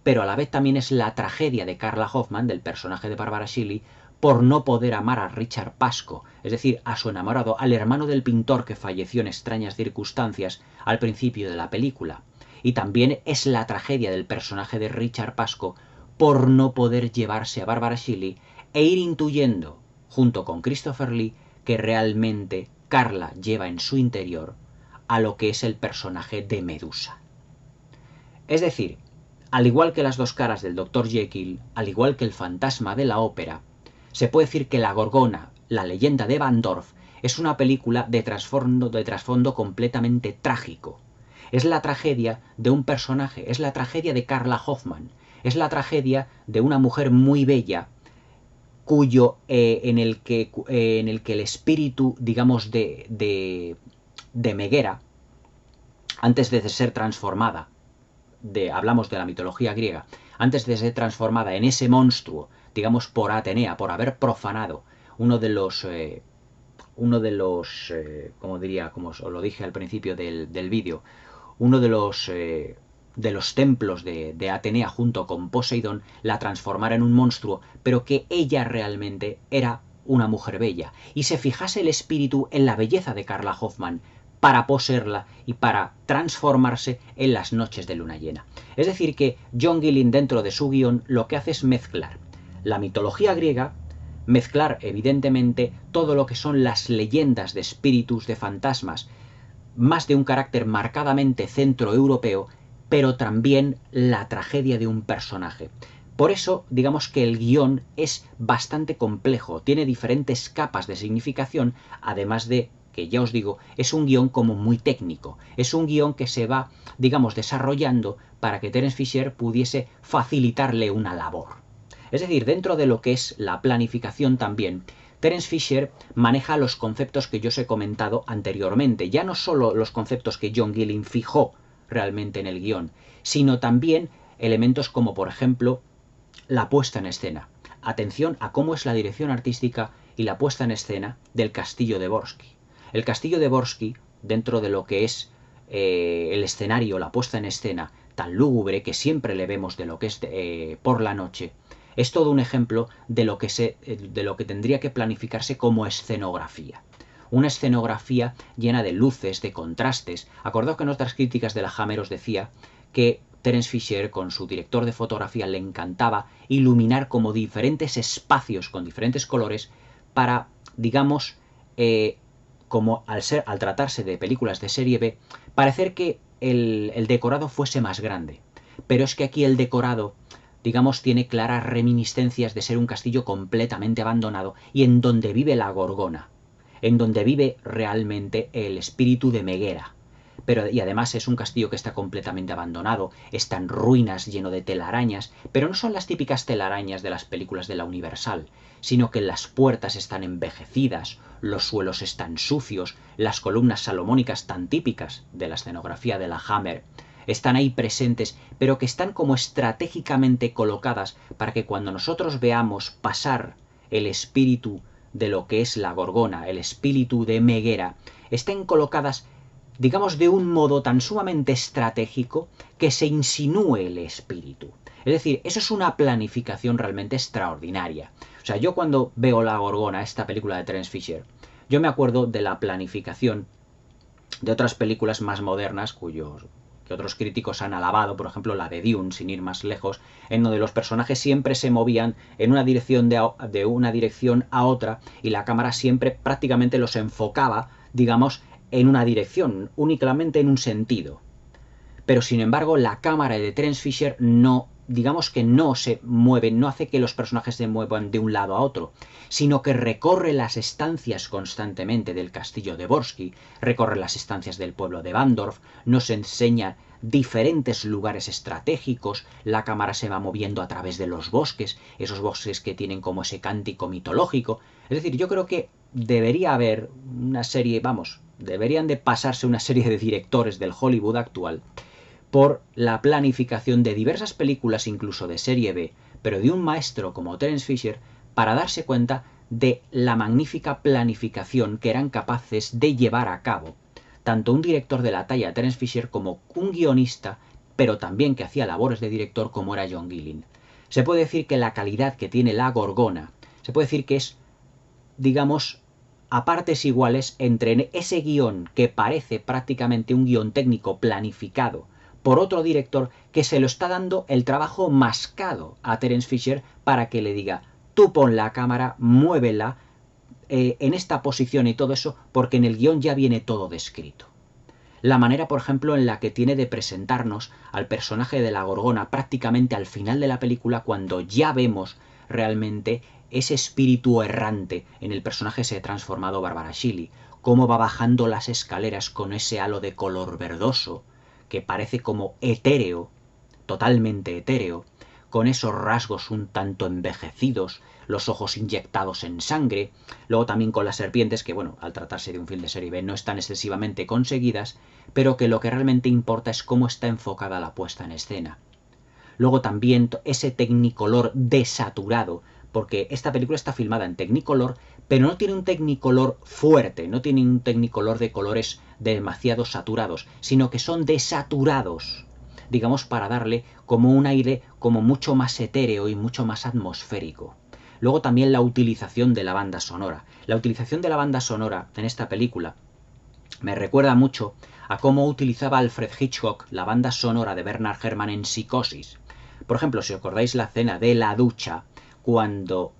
pero a la vez también es la tragedia de Carla Hoffman, del personaje de Barbara Shelley, por no poder amar a Richard Pasco, es decir, a su enamorado, al hermano del pintor que falleció en extrañas circunstancias al principio de la película. Y también es la tragedia del personaje de Richard Pasco por no poder llevarse a Barbara Shelley e ir intuyendo, junto con Christopher Lee, que realmente Carla lleva en su interior a lo que es el personaje de Medusa. Es decir, al igual que las dos caras del Dr. Jekyll, al igual que el fantasma de la ópera, se puede decir que La Gorgona, la leyenda de Van Dorf, es una película de trasfondo completamente trágico. Es la tragedia de un personaje, es la tragedia de Carla Hoffman, es la tragedia de una mujer muy bella, en el que el espíritu, digamos, de Meguera, antes de ser transformada, hablamos de la mitología griega, antes de ser transformada en ese monstruo, digamos por Atenea, por haber profanado uno de los, como diría, como os lo dije al principio del vídeo, uno de los templos de Atenea junto con Poseidón, la transformara en un monstruo, pero que ella realmente era una mujer bella, y se fijase el espíritu en la belleza de Carla Hoffman, para poseerla y para transformarse en las noches de luna llena. Es decir que John Gillen, dentro de su guión, lo que hace es mezclar la mitología griega, mezclar evidentemente todo lo que son las leyendas de espíritus, de fantasmas, más de un carácter marcadamente centroeuropeo, pero también la tragedia de un personaje. Por eso, digamos que el guión es bastante complejo, tiene diferentes capas de significación, además de que ya os digo, es un guión como muy técnico, es un guión que se va, digamos, desarrollando para que Terence Fisher pudiese facilitarle una labor. Es decir, dentro de lo que es la planificación también, Terence Fisher maneja los conceptos que yo os he comentado anteriormente, ya no solo los conceptos que John Gillen fijó realmente en el guión, sino también elementos como, por ejemplo, la puesta en escena. Atención a cómo es la dirección artística y la puesta en escena del Castillo de Borsky. El Castillo de Borsky, dentro de lo que es el escenario, la puesta en escena tan lúgubre que siempre le vemos de lo que es por la noche, es todo un ejemplo de lo que tendría que planificarse como escenografía. Una escenografía llena de luces, de contrastes. Acordaos que en otras críticas de la Hammer os decía que Terence Fisher, con su director de fotografía, le encantaba iluminar como diferentes espacios con diferentes colores para, digamos, como al tratarse de películas de serie B, parecer que el decorado fuese más grande. Pero es que aquí el decorado, digamos, tiene claras reminiscencias de ser un castillo completamente abandonado y en donde vive la Gorgona, en donde vive realmente el espíritu de Meguera. Y además es un castillo que está completamente abandonado, está en ruinas, lleno de telarañas, pero no son las típicas telarañas de las películas de la Universal, sino que las puertas están envejecidas, los suelos están sucios, las columnas salomónicas tan típicas de la escenografía de la Hammer están ahí presentes, pero que están como estratégicamente colocadas para que cuando nosotros veamos pasar el espíritu de lo que es la Gorgona, el espíritu de Meguera, estén colocadas, digamos, de un modo tan sumamente estratégico que se insinúe el espíritu. Es decir, eso es una planificación realmente extraordinaria. O sea, yo cuando veo La Gorgona, esta película de Terence Fisher, yo me acuerdo de la planificación de otras películas más modernas que otros críticos han alabado, por ejemplo la de Dune, sin ir más lejos, en donde los personajes siempre se movían en una dirección de una dirección a otra y la cámara siempre prácticamente los enfocaba, digamos, en una dirección, únicamente en un sentido. Pero sin embargo la cámara de Terence Fisher no, digamos que no se mueve, no hace que los personajes se muevan de un lado a otro, sino que recorre las estancias constantemente del castillo de Borsky, recorre las estancias del pueblo de Bandorf, nos enseña diferentes lugares estratégicos, la cámara se va moviendo a través de los bosques, esos bosques que tienen como ese cántico mitológico. Es decir, yo creo que debería haber una serie, vamos, deberían de pasarse una serie de directores del Hollywood actual por la planificación de diversas películas, incluso de serie B, pero de un maestro como Terence Fisher, para darse cuenta de la magnífica planificación que eran capaces de llevar a cabo tanto un director de la talla de Terence Fisher como un guionista, pero también que hacía labores de director como era John Gillen. Se puede decir que la calidad que tiene La Gorgona, se puede decir que es, digamos, a partes iguales entre ese guión que parece prácticamente un guión técnico planificado por otro director que se lo está dando el trabajo mascado a Terence Fisher para que le diga, tú pon la cámara, muévela en esta posición y todo eso, porque en el guión ya viene todo descrito. La manera, por ejemplo, en la que tiene de presentarnos al personaje de la Gorgona prácticamente al final de la película, cuando ya vemos realmente ese espíritu errante en el personaje se ha transformado Barbara Shelley, cómo va bajando las escaleras con ese halo de color verdoso, que parece como etéreo, totalmente etéreo, con esos rasgos un tanto envejecidos, los ojos inyectados en sangre, luego también con las serpientes, que bueno, al tratarse de un film de serie B no están excesivamente conseguidas, pero que lo que realmente importa es cómo está enfocada la puesta en escena. Luego también ese Technicolor desaturado, porque esta película está filmada en Technicolor, pero no tiene un Technicolor fuerte, no tiene un Technicolor de colores demasiado saturados, sino que son desaturados, digamos, para darle como un aire como mucho más etéreo y mucho más atmosférico. Luego también la utilización de la banda sonora. La utilización de la banda sonora en esta película me recuerda mucho a cómo utilizaba Alfred Hitchcock la banda sonora de Bernard Herrmann en Psicosis. Por ejemplo, si os acordáis la escena de la ducha, cuando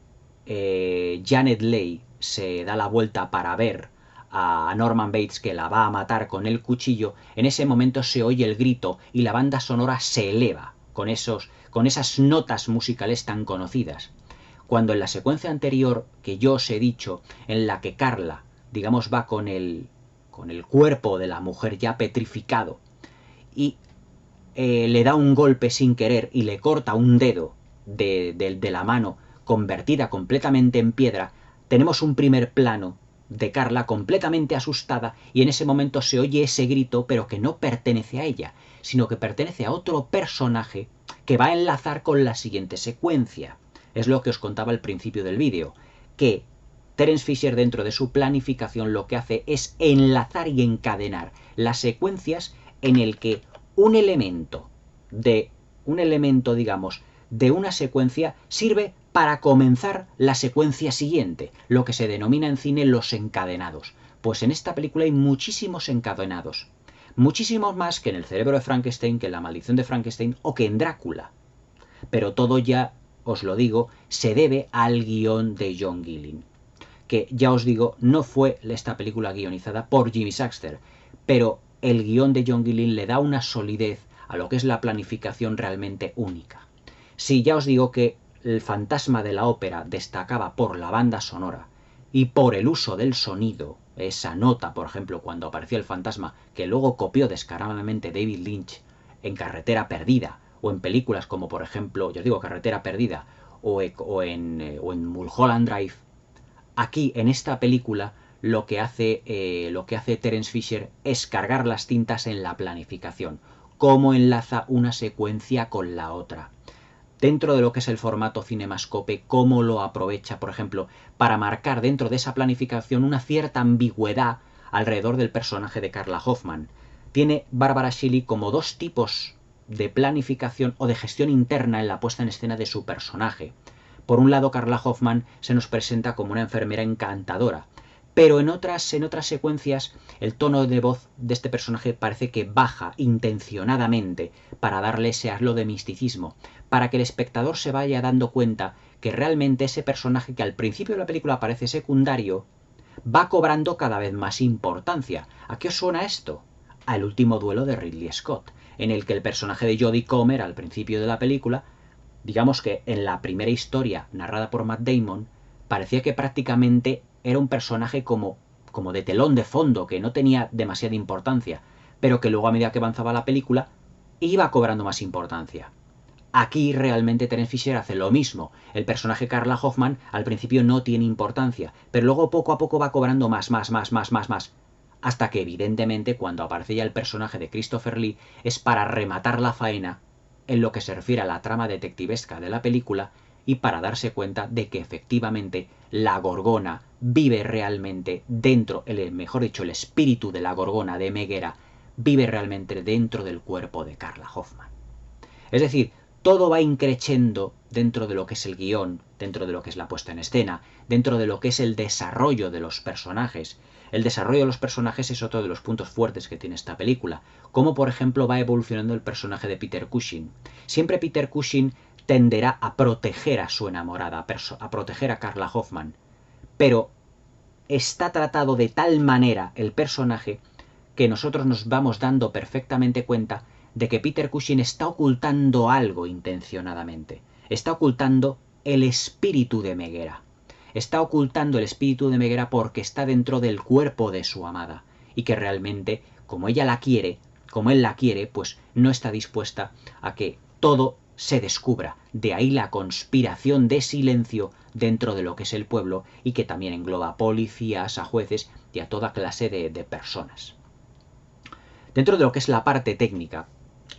Janet Leigh se da la vuelta para ver a Norman Bates que la va a matar con el cuchillo, en ese momento se oye el grito y la banda sonora se eleva con esas notas musicales tan conocidas. Cuando en la secuencia anterior que yo os he dicho, en la que Carla, digamos, va con el cuerpo de la mujer ya petrificado y le da un golpe sin querer y le corta un dedo de la mano convertida completamente en piedra, tenemos un primer plano de Carla completamente asustada y en ese momento se oye ese grito, pero que no pertenece a ella, sino que pertenece a otro personaje que va a enlazar con la siguiente secuencia. Es lo que os contaba al principio del vídeo, que Terence Fisher dentro de su planificación lo que hace es enlazar y encadenar las secuencias en el que un elemento, digamos, de una secuencia sirve para comenzar la secuencia siguiente, lo que se denomina en cine los encadenados. Pues en esta película hay muchísimos encadenados, muchísimos más que en El cerebro de Frankenstein, que en La maldición de Frankenstein o que en Drácula. Pero todo ya, os lo digo, se debe al guión de John Gillen, que ya os digo, no fue esta película guionizada por Jimmy Saxter, pero el guión de John Gillen le da una solidez a lo que es la planificación realmente única. Sí, ya os digo que El fantasma de la ópera destacaba por la banda sonora y por el uso del sonido, esa nota, por ejemplo, cuando aparecía el fantasma, que luego copió descaradamente David Lynch en Carretera Perdida, o en películas como, por ejemplo, yo os digo Carretera Perdida, o en Mulholland Drive. Aquí, en esta película, lo que hace Terence Fisher es cargar las tintas en la planificación, cómo enlaza una secuencia con la otra. Dentro de lo que es el formato Cinemascope, cómo lo aprovecha, por ejemplo, para marcar dentro de esa planificación una cierta ambigüedad alrededor del personaje de Carla Hoffman. Tiene Barbara Shelley como dos tipos de planificación o de gestión interna en la puesta en escena de su personaje. Por un lado, Carla Hoffman se nos presenta como una enfermera encantadora, pero en otras secuencias el tono de voz de este personaje parece que baja intencionadamente para darle ese halo de misticismo, para que el espectador se vaya dando cuenta que realmente ese personaje que al principio de la película parece secundario va cobrando cada vez más importancia. ¿A qué os suena esto? Al último duelo de Ridley Scott, en el que el personaje de Jodie Comer al principio de la película, digamos que en la primera historia narrada por Matt Damon, parecía que prácticamente era un personaje como de telón de fondo, que no tenía demasiada importancia, pero que luego a medida que avanzaba la película iba cobrando más importancia. Aquí realmente Terence Fisher hace lo mismo. El personaje Carla Hoffman al principio no tiene importancia, pero luego poco a poco va cobrando más, hasta que evidentemente cuando aparece ya el personaje de Christopher Lee es para rematar la faena en lo que se refiere a la trama detectivesca de la película y para darse cuenta de que efectivamente la Gorgona vive realmente dentro, mejor dicho, el espíritu de la Gorgona de Megera vive realmente dentro del cuerpo de Carla Hoffman. Es decir, todo va increciendo dentro de lo que es el guión, dentro de lo que es la puesta en escena, dentro de lo que es el desarrollo de los personajes. El desarrollo de los personajes es otro de los puntos fuertes que tiene esta película, como por ejemplo va evolucionando el personaje de Peter Cushing. Siempre Peter Cushing tenderá a proteger a su enamorada, a proteger a Carla Hoffman, pero está tratado de tal manera el personaje que nosotros nos vamos dando perfectamente cuenta de que Peter Cushing está ocultando algo intencionadamente. Está ocultando el espíritu de Megera. Está ocultando el espíritu de Megera porque está dentro del cuerpo de su amada y que realmente, como ella la quiere, como él la quiere, pues no está dispuesta a que todo se descubra. De ahí la conspiración de silencio dentro de lo que es el pueblo y que también engloba a policías, a jueces y a toda clase de personas. Dentro de lo que es la parte técnica,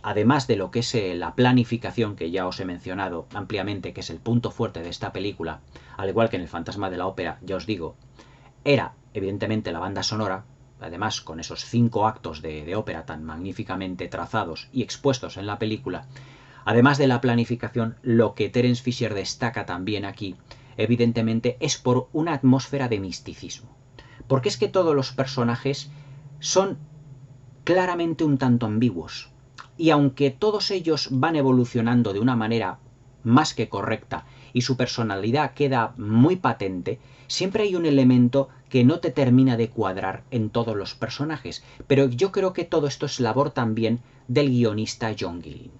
además de lo que es la planificación que ya os he mencionado ampliamente, que es el punto fuerte de esta película, al igual que en El fantasma de la ópera, ya os digo, era evidentemente la banda sonora, además con esos 5 actos de ópera tan magníficamente trazados y expuestos en la película. Además de la planificación, lo que Terence Fisher destaca también aquí, evidentemente, es por una atmósfera de misticismo. Porque es que todos los personajes son claramente un tanto ambiguos. Y aunque todos ellos van evolucionando de una manera más que correcta y su personalidad queda muy patente, siempre hay un elemento que no te termina de cuadrar en todos los personajes. Pero yo creo que todo esto es labor también del guionista John Gillen,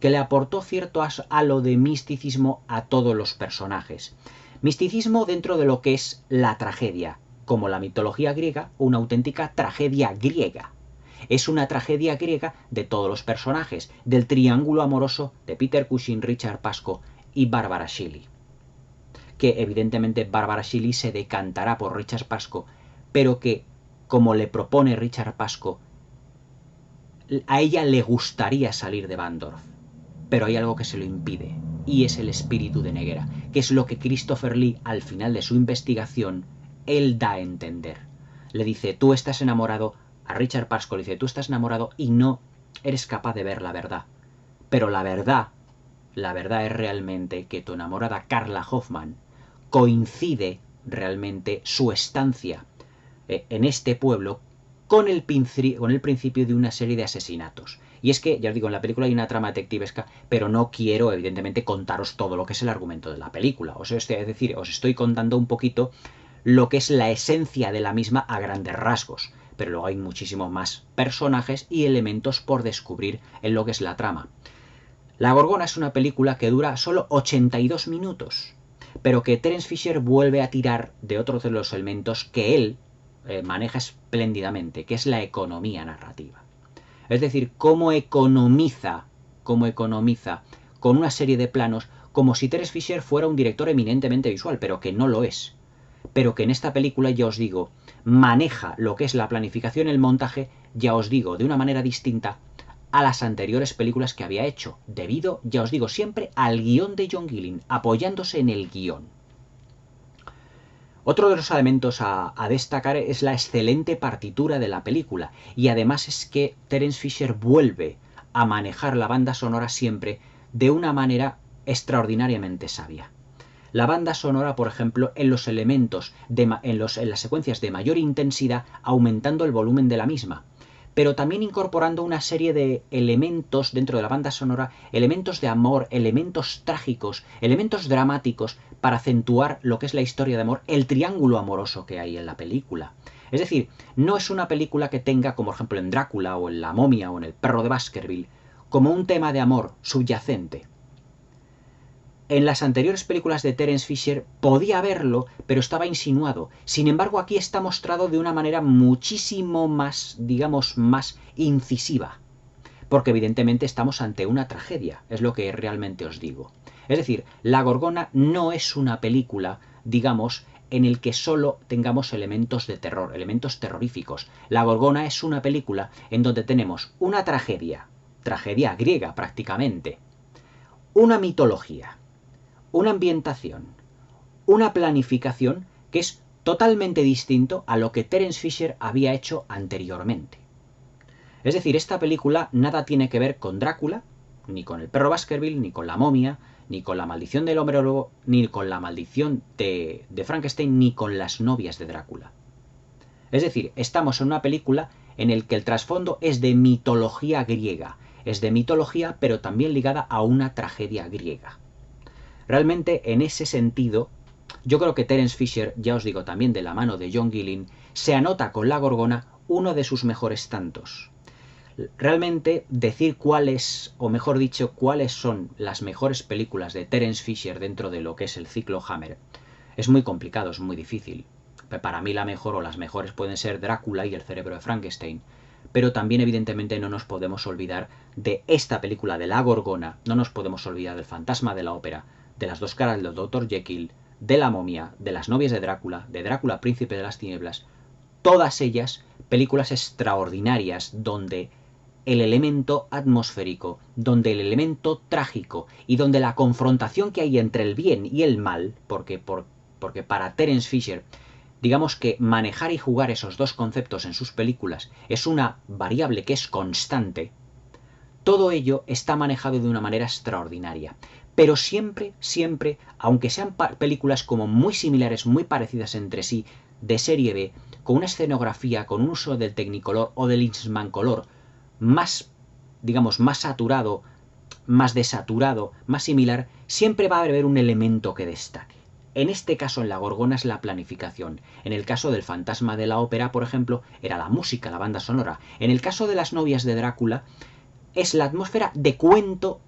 que le aportó cierto halo de misticismo a todos los personajes. Misticismo dentro de lo que es la tragedia, como la mitología griega, una auténtica tragedia griega. Es una tragedia griega de todos los personajes, del triángulo amoroso de Peter Cushing, Richard Pascoe y Barbara Shelley. Que evidentemente Barbara Shelley se decantará por Richard Pasco, pero que, como le propone Richard Pasco, a ella le gustaría salir de Bandorf, pero hay algo que se lo impide, y es el espíritu de Neguera, que es lo que Christopher Lee, al final de su investigación, él da a entender. Le dice, tú estás enamorado, a Richard Pasco le dice, tú estás enamorado y no eres capaz de ver la verdad. Pero la verdad es realmente que tu enamorada Carla Hoffman coincide realmente su estancia en este pueblo con el principio de una serie de asesinatos. Y es que, ya os digo, en la película hay una trama detectivesca, pero no quiero, evidentemente, contaros todo lo que es el argumento de la película. Es decir, os estoy contando un poquito lo que es la esencia de la misma a grandes rasgos. Pero luego hay muchísimos más personajes y elementos por descubrir en lo que es la trama. La Gorgona es una película que dura solo 82 minutos, pero que Terence Fisher vuelve a tirar de otros de los elementos que él maneja espléndidamente, que es la economía narrativa. Es decir, cómo economiza con una serie de planos como si Terence Fisher fuera un director eminentemente visual, pero que no lo es. Pero que en esta película, ya os digo, maneja lo que es la planificación y el montaje, ya os digo, de una manera distinta a las anteriores películas que había hecho, debido, ya os digo, siempre al guión de John Gillen, apoyándose en el guión. Otro de los elementos a destacar es la excelente partitura de la película, y además es que Terence Fisher vuelve a manejar la banda sonora siempre de una manera extraordinariamente sabia. La banda sonora, por ejemplo, en los elementos, en las secuencias de mayor intensidad, aumentando el volumen de la misma, pero también incorporando una serie de elementos dentro de la banda sonora, elementos de amor, elementos trágicos, elementos dramáticos, para acentuar lo que es la historia de amor, el triángulo amoroso que hay en la película. Es decir, no es una película que tenga, como por ejemplo en Drácula o en La momia o en El perro de Baskerville, como un tema de amor subyacente. En las anteriores películas de Terence Fisher podía haberlo, pero estaba insinuado. Sin embargo, aquí está mostrado de una manera muchísimo más, digamos, más incisiva. Porque evidentemente estamos ante una tragedia, es lo que realmente os digo. Es decir, La Gorgona no es una película, digamos, en el que solo tengamos elementos de terror, elementos terroríficos. La Gorgona es una película en donde tenemos una tragedia griega prácticamente, una mitología, una ambientación, una planificación que es totalmente distinto a lo que Terence Fisher había hecho anteriormente. Es decir, esta película nada tiene que ver con Drácula, ni con El perro Baskerville, ni con La momia, ni con La maldición del hombre lobo, ni con La maldición de Frankenstein, ni con Las novias de Drácula. Es decir, estamos en una película en la que el trasfondo es de mitología griega, es de mitología pero también ligada a una tragedia griega. Realmente, en ese sentido, yo creo que Terence Fisher, ya os digo también de la mano de John Gillen, se anota con La Gorgona uno de sus mejores tantos. Realmente decir cuáles, o mejor dicho, cuáles son las mejores películas de Terence Fisher dentro de lo que es el ciclo Hammer, es muy complicado, es muy difícil. Para mí la mejor o las mejores pueden ser Drácula y El cerebro de Frankenstein, pero también evidentemente no nos podemos olvidar de esta película de La Gorgona, no nos podemos olvidar del Fantasma de la ópera, de Las dos caras del Dr. Jekyll, de La momia, de Las novias de Drácula príncipe de las tinieblas, todas ellas películas extraordinarias donde el elemento atmosférico, donde el elemento trágico y donde la confrontación que hay entre el bien y el mal, porque para Terence Fisher, digamos que manejar y jugar esos dos conceptos en sus películas es una variable que es constante, todo ello está manejado de una manera extraordinaria. Pero siempre, aunque sean películas como muy similares, muy parecidas entre sí, de serie B, con una escenografía, con un uso del Technicolor o del Eastmancolor más, digamos, más saturado, más desaturado, más similar, siempre va a haber un elemento que destaque. En este caso, en La Gorgona es la planificación. En el caso del Fantasma de la ópera, por ejemplo, era la música, la banda sonora. En el caso de Las novias de Drácula, es la atmósfera de cuento,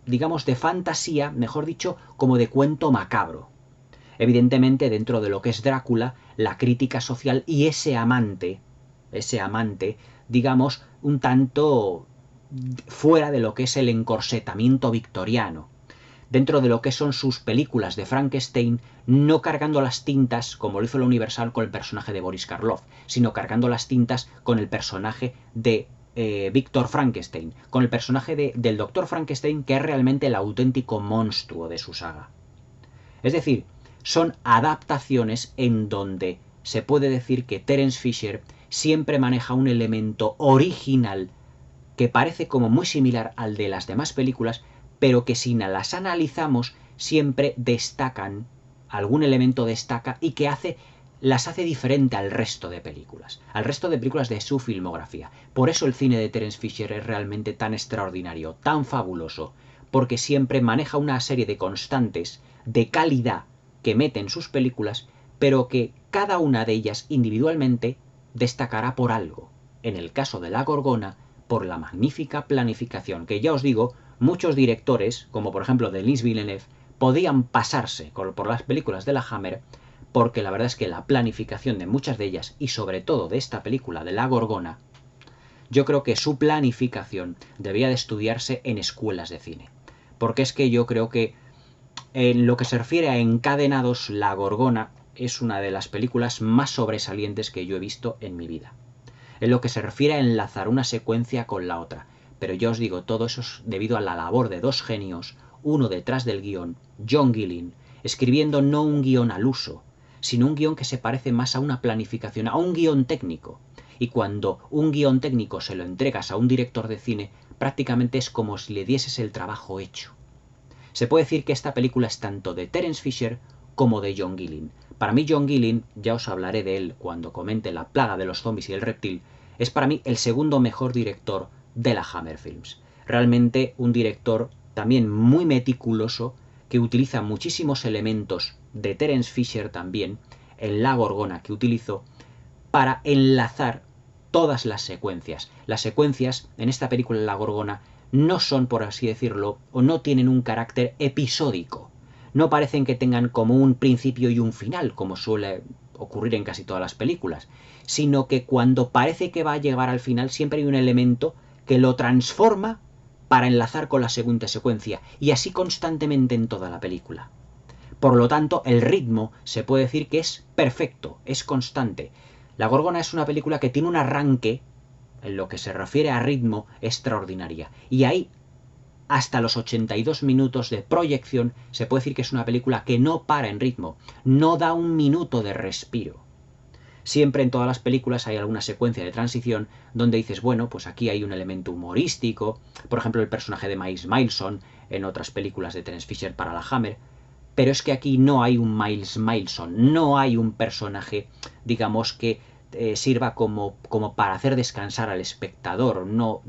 digamos, de fantasía, mejor dicho, como de cuento macabro. Evidentemente, dentro de lo que es Drácula, la crítica social y ese amante, digamos, un tanto fuera de lo que es el encorsetamiento victoriano. dentro de lo que son sus películas de Frankenstein, no cargando las tintas como lo hizo la Universal con el personaje de Boris Karloff, sino cargando las tintas con el personaje de Víctor Frankenstein, con el personaje del Doctor Frankenstein, que es realmente el auténtico monstruo de su saga. Es decir, son adaptaciones en donde se puede decir que Terence Fisher siempre maneja un elemento original que parece como muy similar al de las demás películas, pero que si las analizamos siempre destacan, algún elemento destaca y que las hace diferente al resto de películas de su filmografía. Por eso el cine de Terence Fisher es realmente tan extraordinario, tan fabuloso, porque siempre maneja una serie de constantes de calidad que mete en sus películas, pero que cada una de ellas individualmente destacará por algo. En el caso de La Gorgona, por la magnífica planificación, que ya os digo, muchos directores, como por ejemplo Denis Villeneuve, podían pasarse por las películas de la Hammer, porque la verdad es que la planificación de muchas de ellas, y sobre todo de esta película de La Gorgona, yo creo que su planificación debía de estudiarse en escuelas de cine. Porque es que yo creo que en lo que se refiere a encadenados, La Gorgona es una de las películas más sobresalientes que yo he visto en mi vida. En lo que se refiere a enlazar una secuencia con la otra. Pero yo os digo, todo eso es debido a la labor de dos genios, uno detrás del guión, John Gillen, escribiendo no un guión al uso, sino un guión que se parece más a una planificación, a un guión técnico. Y cuando un guión técnico se lo entregas a un director de cine, prácticamente es como si le dieses el trabajo hecho. Se puede decir que esta película es tanto de Terence Fisher como de John Gillen. Para mí John Gillen, ya os hablaré de él cuando comente La plaga de los zombies y el reptil, es para mí el segundo mejor director de la Hammer Films. Realmente un director también muy meticuloso, que utiliza muchísimos elementos de Terence Fisher también, en La Gorgona que utilizó, para enlazar todas las secuencias. Las secuencias en esta película La Gorgona no son, por así decirlo, o no tienen un carácter episódico. No parecen que tengan como un principio y un final, como suele ocurrir en casi todas las películas, sino que cuando parece que va a llegar al final siempre hay un elemento que lo transforma para enlazar con la siguiente secuencia, y así constantemente en toda la película. Por lo tanto, el ritmo se puede decir que es perfecto, es constante. La Gorgona es una película que tiene un arranque, en lo que se refiere a ritmo, extraordinaria. Y ahí, hasta los 82 minutos de proyección, se puede decir que es una película que no para en ritmo, no da un minuto de respiro. Siempre en todas las películas hay alguna secuencia de transición donde dices, bueno, pues aquí hay un elemento humorístico, por ejemplo el personaje de Miles Milson en otras películas de Terence Fisher para la Hammer, pero es que aquí no hay un Miles Milson, no hay un personaje, digamos, que sirva como para hacer descansar al espectador, no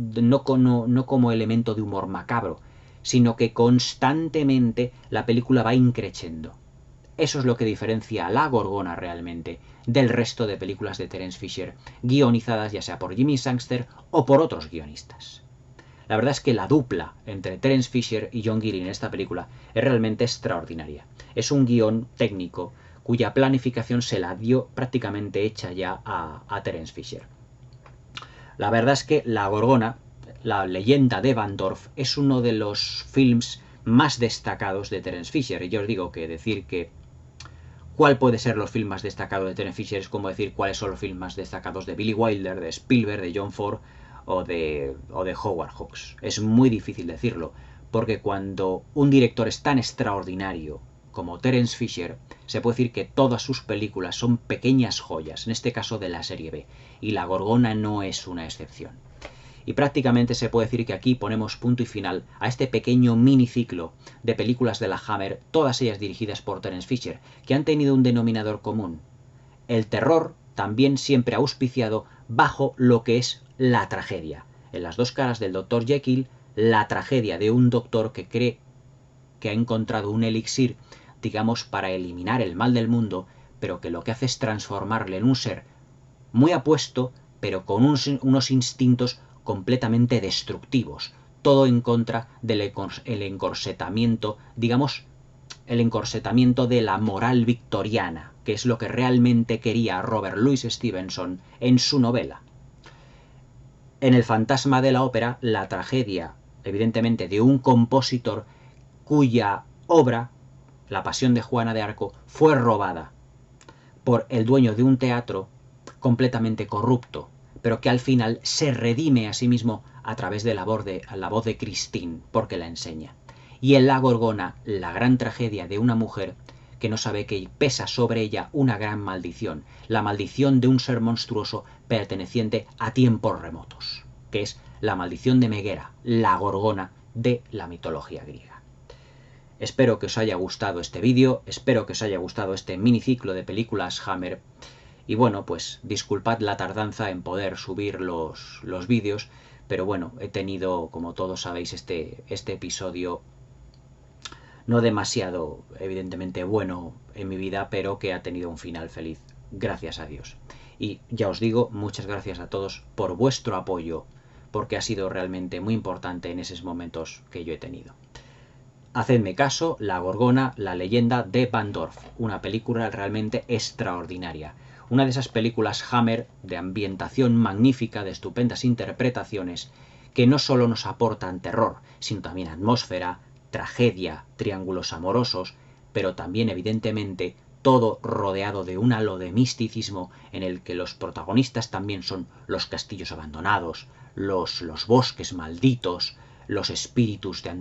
como elemento de humor macabro, sino que constantemente la película va increciendo. Eso es lo que diferencia a La Gorgona realmente del resto de películas de Terence Fisher, guionizadas ya sea por Jimmy Sangster o por otros guionistas. La verdad es que la dupla entre Terence Fisher y John Gillen en esta película es realmente extraordinaria. Es un guión técnico cuya planificación se la dio prácticamente hecha ya a Terence Fisher. La verdad es que La Gorgona, la leyenda de Van Dorf, es uno de los films más destacados de Terence Fisher. Y yo os digo que decir que cuál puede ser los films más destacados de Terence Fisher es como decir cuáles son los films más destacados de Billy Wilder, de Spielberg, de John Ford o de Howard Hawks. Es muy difícil decirlo, porque cuando un director es tan extraordinario como Terence Fisher, se puede decir que todas sus películas son pequeñas joyas, en este caso de la serie B, y La Gorgona no es una excepción. Y prácticamente se puede decir que aquí ponemos punto y final a este pequeño miniciclo de películas de la Hammer, todas ellas dirigidas por Terence Fisher, que han tenido un denominador común: el terror, también siempre auspiciado bajo lo que es la tragedia. En Las dos caras del Dr. Jekyll, la tragedia de un doctor que cree que ha encontrado un elixir, digamos, para eliminar el mal del mundo, pero que lo que hace es transformarle en un ser muy apuesto, pero con unos instintos completamente destructivos. Todo en contra del encorsetamiento, digamos, el encorsetamiento de la moral victoriana, que es lo que realmente quería Robert Louis Stevenson en su novela. En El fantasma de la ópera, la tragedia, evidentemente, de un compositor cuya obra, La Pasión de Juana de Arco, fue robada por el dueño de un teatro completamente corrupto, pero que al final se redime a sí mismo a través de la voz de Christine, porque la enseña. Y en La Gorgona, la gran tragedia de una mujer que no sabe que pesa sobre ella una gran maldición, la maldición de un ser monstruoso perteneciente a tiempos remotos, que es la maldición de Meguera, la Gorgona de la mitología griega. Espero que os haya gustado este vídeo, espero que os haya gustado este miniciclo de películas Hammer. Y bueno, pues disculpad la tardanza en poder subir los vídeos, pero bueno, he tenido, como todos sabéis, este episodio no demasiado, evidentemente, bueno en mi vida, pero que ha tenido un final feliz, gracias a Dios. Y ya os digo, muchas gracias a todos por vuestro apoyo, porque ha sido realmente muy importante en esos momentos que yo he tenido. Hacedme caso, La Gorgona, la leyenda de Bandorf, una película realmente extraordinaria. Una de esas películas Hammer de ambientación magnífica, de estupendas interpretaciones, que no solo nos aportan terror, sino también atmósfera, tragedia, triángulos amorosos, pero también evidentemente todo rodeado de un halo de misticismo en el que los protagonistas también son los castillos abandonados, los bosques malditos, los espíritus de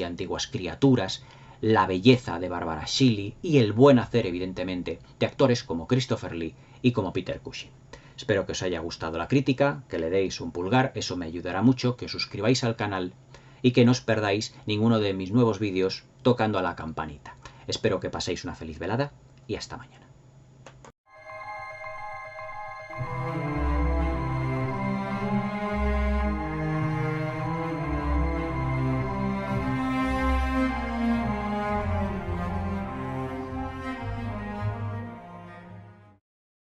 antiguas criaturas, la belleza de Barbara Shelley y el buen hacer, evidentemente, de actores como Christopher Lee y como Peter Cushing. Espero que os haya gustado la crítica, que le deis un pulgar, eso me ayudará mucho, que os suscribáis al canal y que no os perdáis ninguno de mis nuevos vídeos tocando a la campanita. Espero que paséis una feliz velada y hasta mañana.